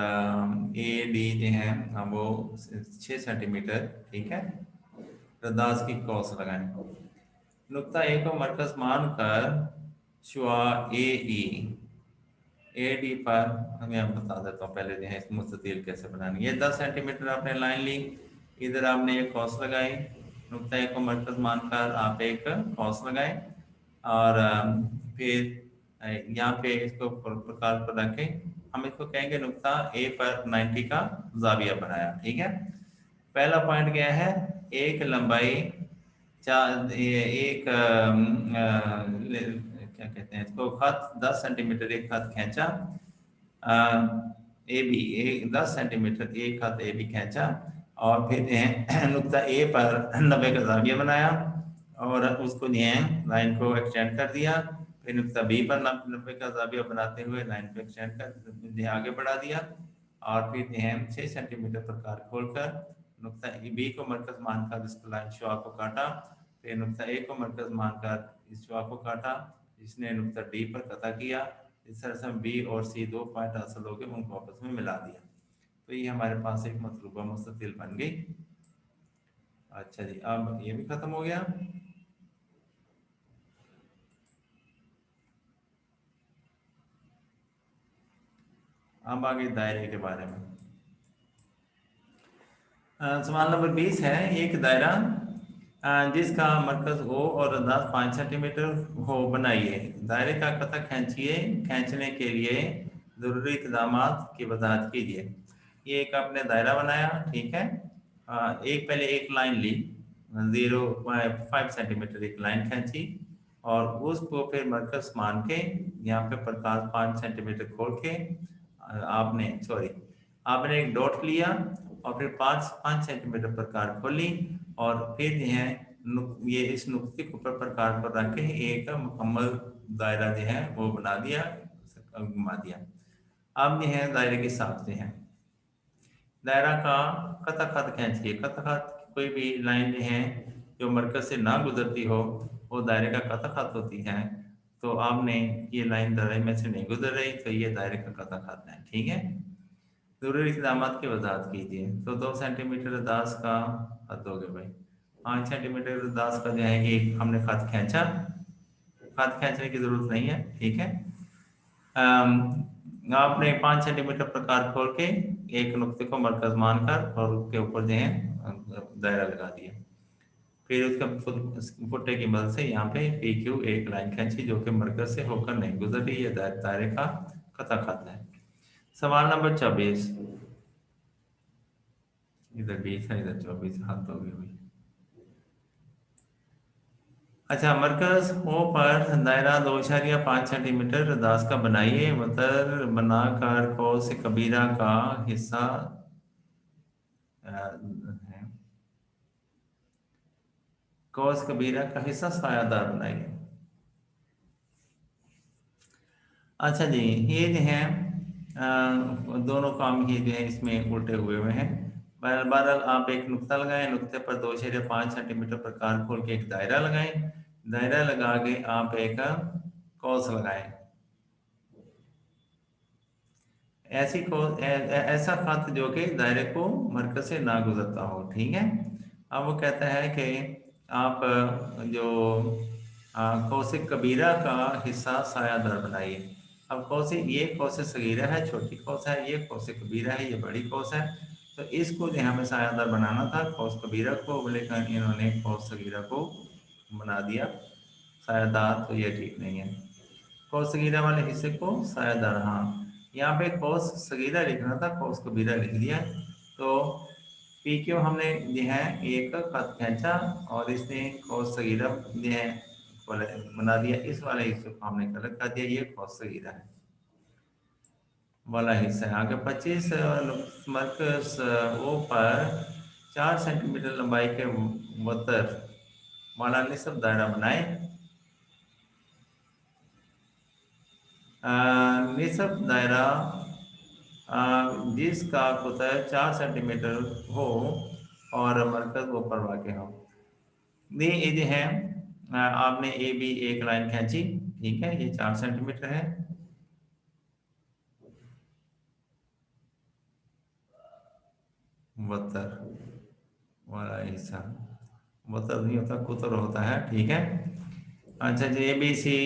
[SPEAKER 2] ए डी जो है वो 6 सेंटीमीटर, ठीक है, रदास की क्रॉस लगाएं। नुक्ता ए को मरकज मानकर शुआ ए डी पर मैं बता देता हूँ पहले जो है इस मुस्ततील कैसे बनानी है। 10 सेंटीमीटर आपने लाइन ली, इधर आपने एक कॉस लगाई, नुक्ता ए को मरकज मानकर आप एक कॉस लगाए, और फिर यहाँ पे इसको प्रकार पर रखें, हम इसको कहेंगे नुक्ता ए पर 90 का जाविया बनाया। ठीक है, पहला पॉइंट क्या है, एक लंबाई एक क्या कहते हैं इसको, खत 10 सेंटीमीटर एक खत खींचा, ए बी 10 सेंटीमीटर एक खत ए बी खींचा, और फिर नुक्ता ए पर 90 का जाविया बनाया, और उसको लाइन को एक्सटेंड कर दिया। फिर नुक्ता बी पर 90 का जाविया बनाते हुए लाइन को एक्सटेंड कर आगे बढ़ा दिया, और फिर 6 सेंटीमीटर प्रकार खोलकर नुक्ता बी को मरकज मानकर इसको लाइन शुआ को काटा, फिर नुक्ता ए को मरकज मानकर इस शुआ को काटा, जिसने नुक्ता डी पर कता किया। इस तरह से हम बी और सी 2 पॉइंट हासिल हो गए, उनको आपस में मिला दिया, तो ये हमारे पास एक मतलूबा मुस्ततिल बन गई। अच्छा जी, अब ये भी खत्म हो गया। अब आगे दायरे के बारे में। सवाल नंबर 20 है, एक दायरा जिसका मरकज ओ और अंदाज 5 सेंटीमीटर हो बनाइए। दायरे का कता खींचिए, खींचने के लिए ज़रूरी इक़दाम की वजाहत कीजिए। ये एक आपने दायरा बनाया, ठीक है, एक पहले एक लाइन ली, 0.5 सेंटीमीटर एक लाइन खींची, और उसको फिर मरकज मान के यहाँ पे प्रकाश 5 सेंटीमीटर खोल के आपने एक डॉट लिया, और फिर 5 सेंटीमीटर प्रकार खोली, और फिर ये इस नुक्ते के ऊपर प्रकार पर रख के एक मुकम्मल दायरा जो है वो बना दिया, घुमा दिया। अब ये है दायरे की साख्तें हैं। दायरा का कता खत खींचिए। कता खत कोई भी लाइन जो है जो मरकज से ना गुजरती हो वो दायरे का कता खत होती है। तो आपने ये लाइन दायरे में से नहीं गुजर रही, तो ये दायरे का कता खत है। ठीक है, जरूरी इक़दाम की वजाहत कीजिए। तो 2 सेंटीमीटर दास का खत हो गया भाई, 5 सेंटीमीटर दास का जो है एक हमने खत खींचा, खत खींचने की जरूरत नहीं है। ठीक है, आपने 5 सेंटीमीटर प्रकार खोल के एक नुक्ते को मरकज मानकर और उसके ऊपर जो है दायरा लगा दिया, फिर उसका फुट्टे की मदद से यहाँ पे पी क्यू एक लाइन खींची जो कि मरकज से होकर नहीं गुजर रही है, दायरे का कता खत है। सवाल नंबर 24, इधर 20 है, इधर 24, हाथ हो गई भाई। अच्छा, मरकज ओ पर दायरा 2.5 दास का बनाइए, वतर बनाकर कौस कबीरा का हिस्सा है, कौस कबीरा का हिस्सा सायादार बनाइए। अच्छा जी, ये जो है दोनों काम ही जो है इसमें उल्टे हुए हुए हैं। बहरहाल आप एक नुक्ता लगाएं, नुक्ते पर 2.5 सेंटीमीटर पर कार खोल के एक दायरा लगाएं, दायरा लगा के आप एक कौस लगाएं। ऐसा खत जो कि दायरे को मरकज से ना गुजरता हो, ठीक है। अब वो कहता है कि आप जो कौसे कबीरा का हिस्सा सायादार बनाइए। अब कौसे, ये कौसे सगीरा है, छोटी कौस है, ये कौसे कबीरा है, ये बड़ी कौस है। तो इसको जो हमें सायादार बनाना था कौस कबीरा को, लेकिन इन्होंने कौस सगीरा को बना दिया सायादार, तो ये ठीक नहीं है। कौस सगीरा वाले हिस्से को सायादार, हाँ यहाँ पे कौस सगीरा लिखना था, कौस कबीरा लिख दिया। तो पी क्यू हमने जो है एक खत खींचा और इसने कौस सगीरा जो है बना दिया, इस वाले हिस्से को हमने गलत कर दिया, ये कौस सगीरा है वाला हिस्सा है। आगे 25 मरकज ओ पर 4 सेंटीमीटर लंबाई के वतर वाला निस्फ दायरा बनाए। निस्फ दायरा जिसका कुतर 4 सेंटीमीटर हो और मरकज वो पर वाक़ हो। ये जो है आपने ए बी एक लाइन खींची, ठीक है, ये 4 सेंटीमीटर है। वतर वाला हिस्सा, वतर नहीं होता, कुतर होता है, ठीक है। अच्छा जी, A B C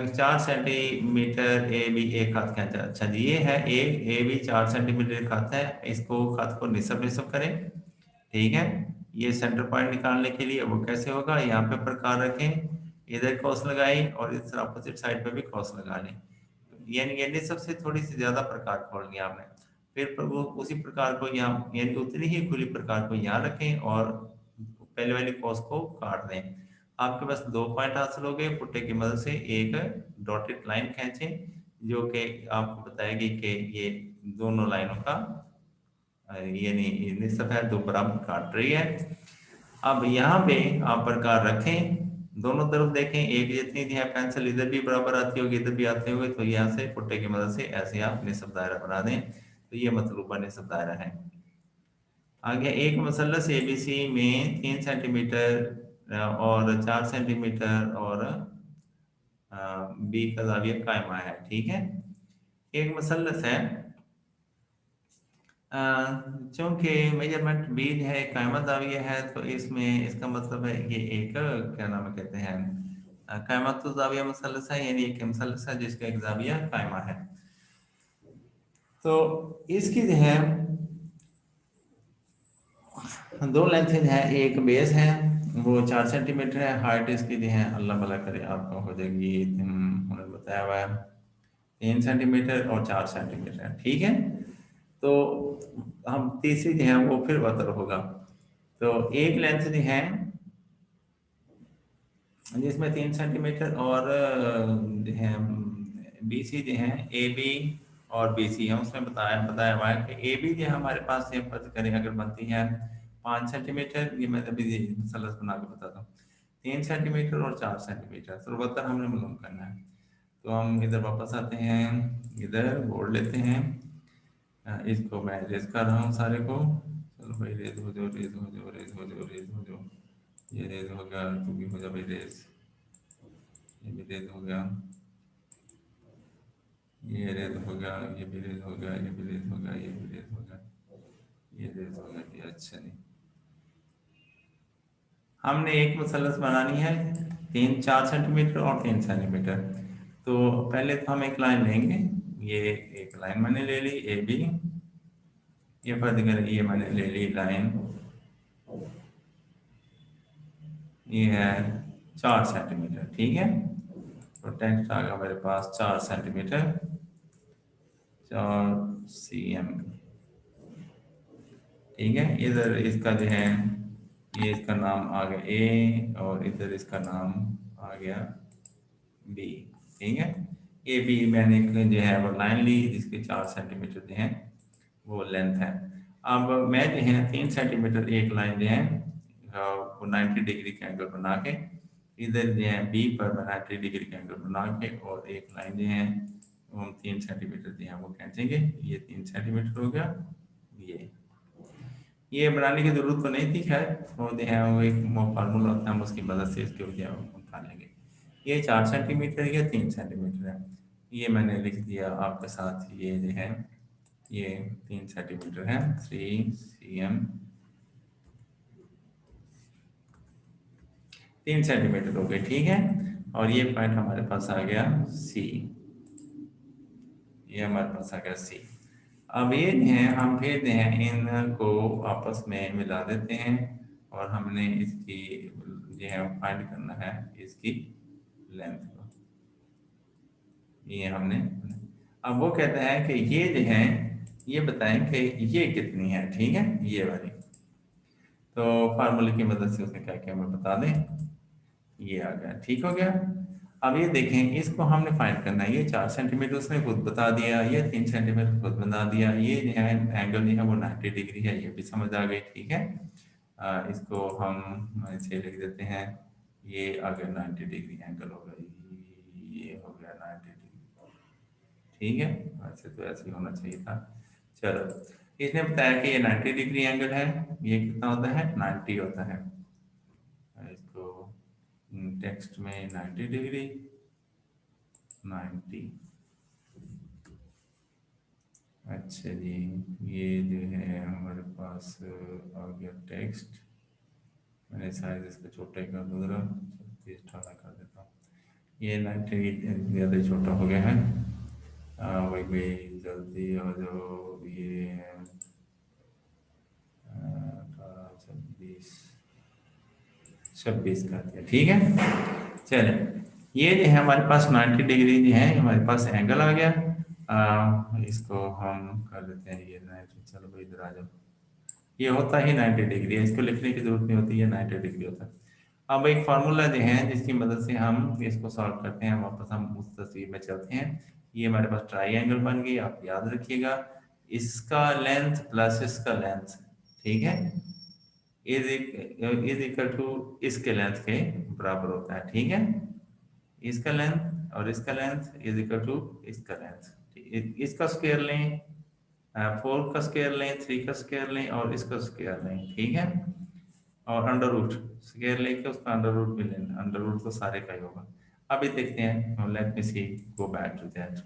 [SPEAKER 2] 4 centimetre A B एक हाथ खींचा। अच्छा जी, ये है ए बी 4 सेंटीमीटर खत है, इसको खत को निसब निसब करें, ठीक है। ये सेंटर पॉइंट निकालने के लिए वो कैसे होगा, यहाँ पे प्रकार रखें, इधर क्रॉस लगाई और इस अपोजिट साइड पे भी क्रॉस लगा लें। यानी ये निसब से थोड़ी सी ज्यादा प्रकार खोल लिया आपने। फिर वो उसी प्रकार को यहाँ, यानी उतनी ही खुली प्रकार को यहाँ रखें और पहले वाली क्रॉस को काट दें। आपके पास 2 पॉइंट हासिल हो गए। पुट्टे की मदद से एक डॉटेड लाइन खींचें जो कि आपको बताएगी कि ये दोनों लाइनों का यानी निसफ है, दो बराबर काट रही है। अब यहाँ पे आप प्रकार रखें, दोनों तरफ देखें, एक जितनी थी पेंसिल इधर भी बराबर आती होगी, इधर भी आते हुए, तो यहाँ से पुट्टे की मदद से ऐसे आप निसफ दायरा बना दें, तो ये मतलूबा निसफ दायरा है। आगे एक मसलस एबीसी में 3 सेंटीमीटर और 4 सेंटीमीटर और बी का जाविया कायमा है, ठीक है। एक मसलस है, चूंकि मेजरमेंट बीज है, कायमा जाविया है, तो इसमें इसका मतलब है ये एक क्या नाम है कहते हैं कायमा तो जाविया मसलस है, यानी एक मसलस है जिसका एक जाविया कायमा है। तो इसकी जो है दो लेंथ है, एक बेस है वो 4 सेंटीमीटर है, हाइट इसकी जो है अल्लाह भला करे आपको हो जाएगी, उन्होंने बताया हुआ है 3 सेंटीमीटर और 4 सेंटीमीटर, ठीक है। तो हम तीसरी जो है वो फिर बतर होगा। तो एक लेंथ जो है जिसमें 3 सेंटीमीटर और जो है बी सी जो है ए बी और बी सी है, उसमें बताया बताया हुआ है कि ए बी जो हमारे पास ये फर्ज करें अगर बनती है 5 सेंटीमीटर, ये मैं अभी मसलस बना के बताता हूँ, 3 सेंटीमीटर और 4 सेंटीमीटर, तो बतर हमने मालूम करना है। तो हम इधर वापस आते हैं, इधर बोर्ड लेते हैं, इसको मैं रेज कर रहा हूँ सारे को, चलो भाई रेज हो जाओ, रेज हो जाओ, रेज हो जाओ, रेज हो जाओ, ये रेज हो गया, तू भी हो जा भाई रेज, ये भी रेज हो गया, ये रेज हो गया, ये भी रेज हो गया, ये भी रेज हो गया, ये भी रेज हो गया, ये रेज हो गया, ये अच्छा नहीं। हमने एक मसलस बनानी है 4 सेंटीमीटर और 3 सेंटीमीटर। तो पहले तो हम एक लाइन लेंगे, ये एक लाइन मैंने ले ली ए बी, ये फर्ज कर ये मैंने ले ली लाइन, ये है 4 सेंटीमीटर, ठीक है। तो टेक्स्ट आ गया मेरे पास 4 सेंटीमीटर, 4 cm, ठीक है। इधर इसका जो है ये इसका नाम आ गया ए और इधर इसका नाम आ गया बी। ठीक है, ए बी मैंने जो है वो लाइन ली जिसके 4 सेंटीमीटर जो है वो लेंथ है। अब मैं जो है 3 सेंटीमीटर एक लाइन जो है वो 90 डिग्री का एंगल बना के इधर जो है बी पर मैं 90 डिग्री का एंगल बना के और एक लाइन जो है वो हम 3 सेंटीमीटर जो है वो खींचेंगे। ये 3 सेंटीमीटर हो गया। ये बनाने की जरूरत तो नहीं थी, खैर वो जो है वो एक फार्मूला होता है, हम उसकी मदद से इसके जो है वो उठा लेंगे। ये 4 सेंटीमीटर या 3 सेंटीमीटर है, ये मैंने लिख दिया आपके साथ। ये जो है ये 3 सेंटीमीटर है, 3 cm 3 सेंटीमीटर हो गए। ठीक है, और ये पॉइंट हमारे पास आ गया सी, ये हमारे पास आ गया सी। अब ये जो है हम फिर जो है इनको आपस में मिला देते हैं और हमने इसकी जो है फाइंड करना है इसकी लेंथ को। ये हमने, अब वो कहता है कि ये जो है ये बताएं कि ये कितनी है। ठीक है, ये वाली, तो फार्मूले की मदद से उसने क्या किया हमें बता दें। ये आ गया, ठीक हो गया। अब ये देखें, इसको हमने फाइंड करना है। ये 4 सेंटीमीटर उसने खुद बता दिया, ये 3 सेंटीमीटर खुद बता दिया, ये जो है एंगल जो है वो 90 डिग्री है, ये भी समझ आ गई। ठीक है, इसको हम ऐसे लिख देते हैं, ये आ गया 90 डिग्री एंगल हो गया, ये हो गया 90 डिग्री। ठीक है, वैसे तो ऐसे ही होना चाहिए था। चलो, इसने बताया कि ये 90 डिग्री एंगल है। ये कितना होता है? 90 होता है। इसको टेक्स्ट में 90 डिग्री 90। अच्छा जी, ये जो है हमारे पास आ गया टेक्स्ट। मैंने साइज इसका छोटा ही कर दूँगा, 36-18 कर देता हूँ। ये 90 ज़्यादा छोटा हो गया है। वही भाई जल्दी हो जो, ये 26 कर दिया। ठीक है, चले, ये जो है हमारे पास 90 डिग्री जो है हमारे पास एंगल आ गया। इसको हम कर देते हैं ये 90। चलो भाई इधर आ जाओ, ये होता ही 90 डिग्री है, इसको लिखने की जरूरत नहीं होती, ये 90 डिग्री होता है। अब एक फार्मूला जो है जिसकी मदद से हम इसको सॉल्व करते हैं, वापस हम उस तस्वीर में चलते हैं। ये हमारे पास ट्राइंगल बन गई, आप याद रखिएगा, इसका लेंथ प्लस इसका लेंथ, ठीक है, इज इक्वल टू इसके लेंथ के बराबर होता है। ठीक है, इसका लेंथ और इसका लेंथ इज इक्वल टू इसका लेंथ। इसका स्क्वायर लें, 4 का स्क्वायर लें, 3 का स्क्वायर लें और इसका स्क्वायर लें। ठीक है, और अंडर रूट स्क्वायर लेके उसका अंडर रूट भी लेना, अंडर रूट तो सारे का ही होगा। अभी देखते हैं, let me see, go back to that.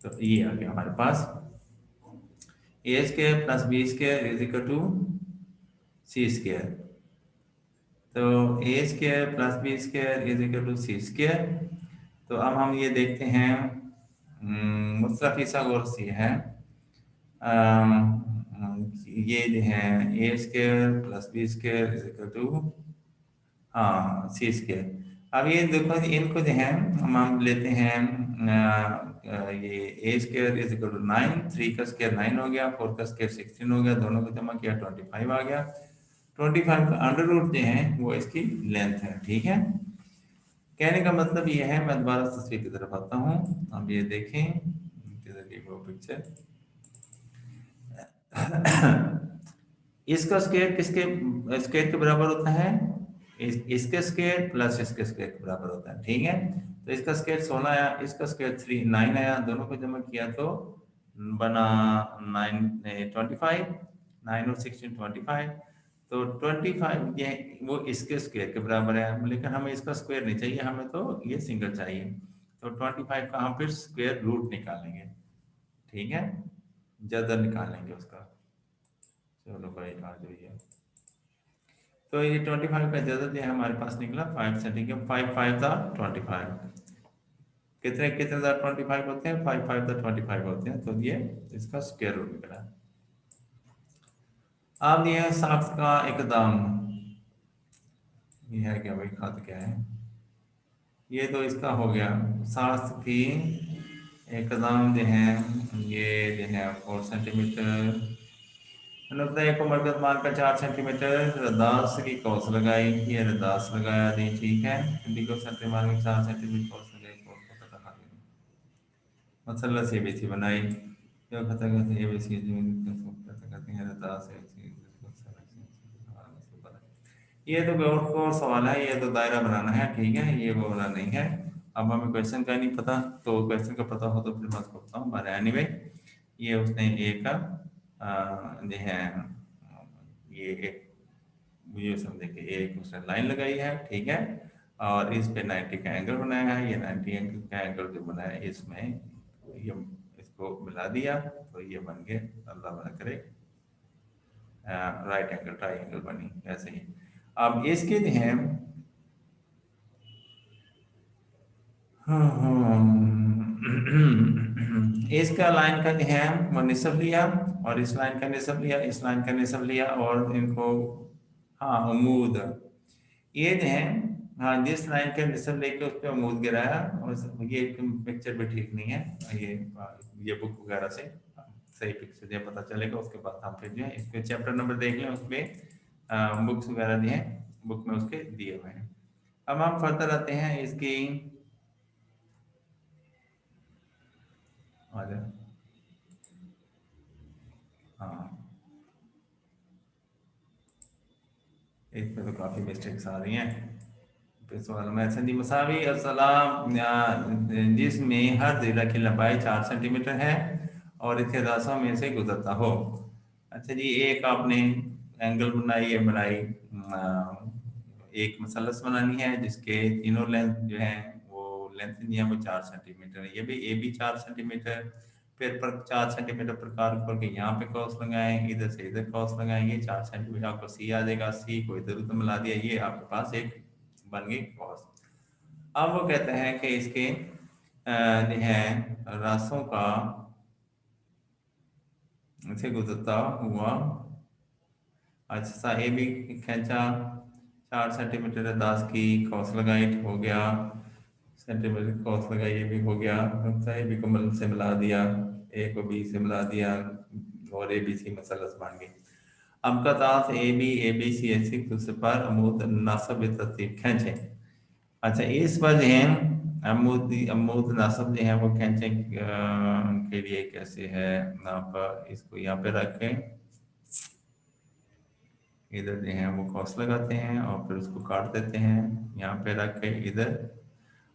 [SPEAKER 2] तो ये आ गया हमारे पास A square plus B square is equal to C square. तो A square plus B square is equal to C square. तो अब हम ये देखते हैं, मुस्तला फिसागोरस ये है, ये जो है A square plus B square is equal to, हाँ, सी स्क्वायर। अब ये देखो, इनको जो है हम लेते हैं, ये ए स्क्वायर इज इक्वल टू 9, 3 का स्क्वायर 9 हो गया, 4 का स्क्वायर 16 हो गया, दोनों को जमा किया 25 आ गया। 25 का अंडर रूट जो है वो इसकी लेंथ है। ठीक है, कहने का मतलब ये है, मैं दोबारा तस्वीर की तरफ आता हूँ। अब ये देखें, वो पिक्चर इसका स्क्वायर किसके स्क्वायर के बराबर होता है? इसके स्क्वायर प्लस इसके स्क्वायर के बराबर होता है। ठीक है, तो इसका स्क्वायर 16 आया, इसका स्क्वायर 9 आया, दोनों को जमा किया तो बना 25, 9 और 16 25। तो 25 ये वो इसके स्क्वायर के बराबर है, लेकिन हमें इसका स्क्वायर नहीं चाहिए, हमें तो ये सिंगल चाहिए। तो 25 का हम फिर स्क्वायर रूट निकालेंगे। ठीक है, ज्यादा निकालेंगे उसका। चलो भाई आ जाइए। तो ये 25 का ज्यादा जो है हमारे पास निकला 5 सेंटीमीटर। 5 5 था 25, कितने कितने 25 होते हैं? 5 5 25 होते हैं, तो ये इसका स्क्वायर रूट निकला। अब ये साख्त का एकदम, ये है क्या भाई, खाद क्या है? ये तो इसका हो गया साख्त की एकदम जो है, ये जो है 4 सेंटीमीटर अनुप्रयोग को मरकज मानकर 4 सेंटीमीटर रदास की कौस लगाई, ये रदास लगाया दी, ठीक है। बी को सेंटर मानकर 4 सेंटीमीटर कौस लगाई, कौस को पता लगा दी। मसलस एबीसी बनाई, जो खता करते हैं एबीसी पता करते हैं रदास है। ये तो और सवाल है, ये तो दायरा बनाना है, ठीक है, ये वो वाला नहीं है। अब हमें क्वेश्चन का नहीं पता, तो क्वेश्चन का पता हो तो फिर मैं उसको बताऊँ, पर एनीवे ये उसने एक जो है ये एक, ये समझे कि एक उसने लाइन लगाई है, ठीक है, और इस पे 90 का एंगल बनाया है। ये 90 एंगल का एंगल जो बनाया है इसमें ये इसको मिला दिया तो ये बन गए, अल्लाह बना करे राइट एंगल ट्राइंगल बनी। ऐसे ही अब इसके जो है इसका लाइन का जो है वो निसब लिया, और इस लाइन का निसब लिया, इस लाइन का निसब लिया, और इनको हाँ उमूद, ये जो है हाँ जिस लाइन का निसब लेके उस पर उमूद गिराया, और ये पिक्चर भी ठीक नहीं है, ये बुक वगैरह से सही पिक्चर जो पता चलेगा, उसके बाद हम फिर जो है इसके चैप्टर नंबर देख लें, उसमें बुक्स वगैरह जो हैं बुक में उसके दिए हुए हैं। अब हम फर्दर आते हैं इसकी और हाँ इसमें तो काफ़ी मिस्टेक्स आ रही हैं। फिर सवाल में संदी मसावी असलाम जिसमें हर ज़िला की लंबाई 4 सेंटीमीटर है और इसके रास्तों में से गुजरता हो। अच्छा जी, एक आपने एंगल बनाई है, बनाई एक मसलस बनानी है जिसके तीनों लेंथ जो है वो लेंथ नहीं है वो 4 सेंटीमीटर है, ये भी ए बी 4 सेंटीमीटर, फिर पर 4 सेंटीमीटर प्रकार खोल के यहाँ पे क्रॉस लगाएं, इधर से इधर क्रॉस लगाएं, ये 4 सेंटीमीटर आपको सी आ जाएगा, सी को इधर उधर मिला दिया, ये आपके पास एक बन गई क्रॉस। अब वो कहते हैं कि इसके जो है रास्तों का से गुजरता हुआ, अच्छा ए भी खींचा, 4 सेंटीमीटर 10 की क्रॉस लगाई, हो गया सेंटीमीटर क्रॉस लगाई, ये भी हो गया, ए बी को से मिला दिया, ए को बी से मिला दिया, और ए बी सी मसलस बन गई। अब का तास ए बी सी ऐसी दूसरे पर अमूद नासब तरतीब खींचे। अच्छा इस पर जो है अमूद अमूद नासब जो है वो खींचे के लिए कैसे है, आप इसको यहाँ पे रखें, इधर जो है वो क्रॉस लगाते हैं और फिर उसको काट देते हैं, यहाँ पे रख के इधर,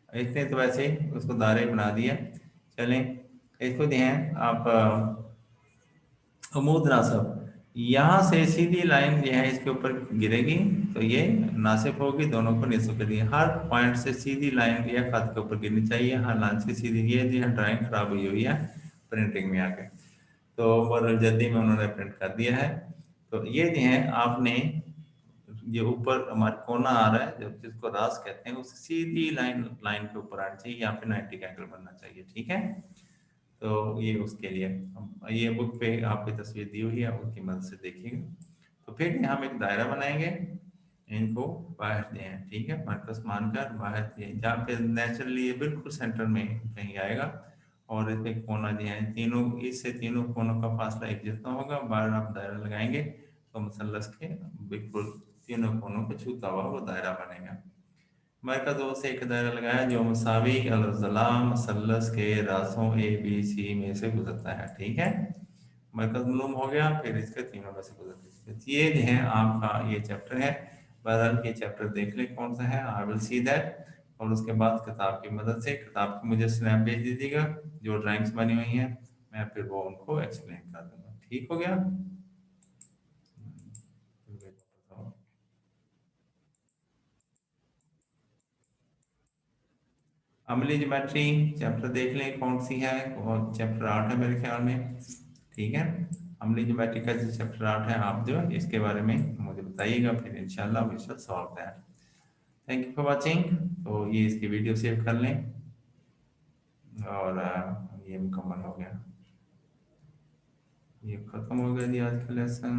[SPEAKER 2] इसने तो वैसे ही उसको दायरे बना दिया। चलें इसको जो है आप अमूद नासब, यहाँ से सीधी लाइन जो है इसके ऊपर गिरेगी तो ये नासिब होगी, दोनों को निसब कर दिया, हर पॉइंट से सीधी लाइन या खत के ऊपर गिरनी चाहिए, हर लाइन से सीधी, ये जो है ड्राइंग खराब हुई है प्रिंटिंग में आके, तो और जल्दी में उन्होंने प्रिंट कर दिया है। तो ये जो है आपने ये ऊपर हमारे कोना आ रहा है जो जिसको रास कहते हैं, उस सीधी लाइन लाइन के ऊपर आनी चाहिए, यहाँ पे 90 का एंगल बनना चाहिए, ठीक है। तो ये उसके लिए ये बुक पे आपकी तस्वीर दी हुई है, उसकी मदद से देखिएगा। तो फिर यहाँ हम एक दायरा बनाएंगे, इनको बाहर दें, ठीक है, मरकज मानकर बाहर दें, जहाँ पे नेचुरली ये बिल्कुल सेंटर में कहीं आएगा, और इस पे कोना जो है तीनों, इससे तीनों कोनों का फासला एक जितना होगा, बाहर आप दायरा लगाएंगे तो मसलस के बिल्कुल तीनों कोनों को छूता हुआ वो दायरा बनेगा। मरकज दो से एक दायरा लगाया जो मसावी अलज़लाम मसलस के रास्तों ए बी सी में से गुजरता है, ठीक है। मरकज मालूम हो गया, फिर इसके तीनों में से गुजरता है। ये जो है आपका ये चैप्टर है, बहरहाल ये चैप्टर देख ले कौन सा है, आई विल सी दैट, और उसके बाद किताब की मदद से किताब की मुझे स्नैप भेज दीजिएगा, जो ड्राइंग्स बनी हुई हैं मैं फिर वो उनको एक्सप्लेन कर दूंगा, ठीक हो गया। अमली ज्योमेट्री चैप्टर देख लें कौन सी है, और चैप्टर 8 है मेरे ख्याल में, ठीक है। अमली ज्योमेट्री का जो चैप्टर 8 है, आप जो है इसके बारे में मुझे बताइएगा, फिर इंशाल्लाह we shall solve that. Thank you for watching. तो ये इसकी वीडियो सेव कर लें, और ये मुकम्मल हो गया, ये खत्म हो गया जी आज का लेसन।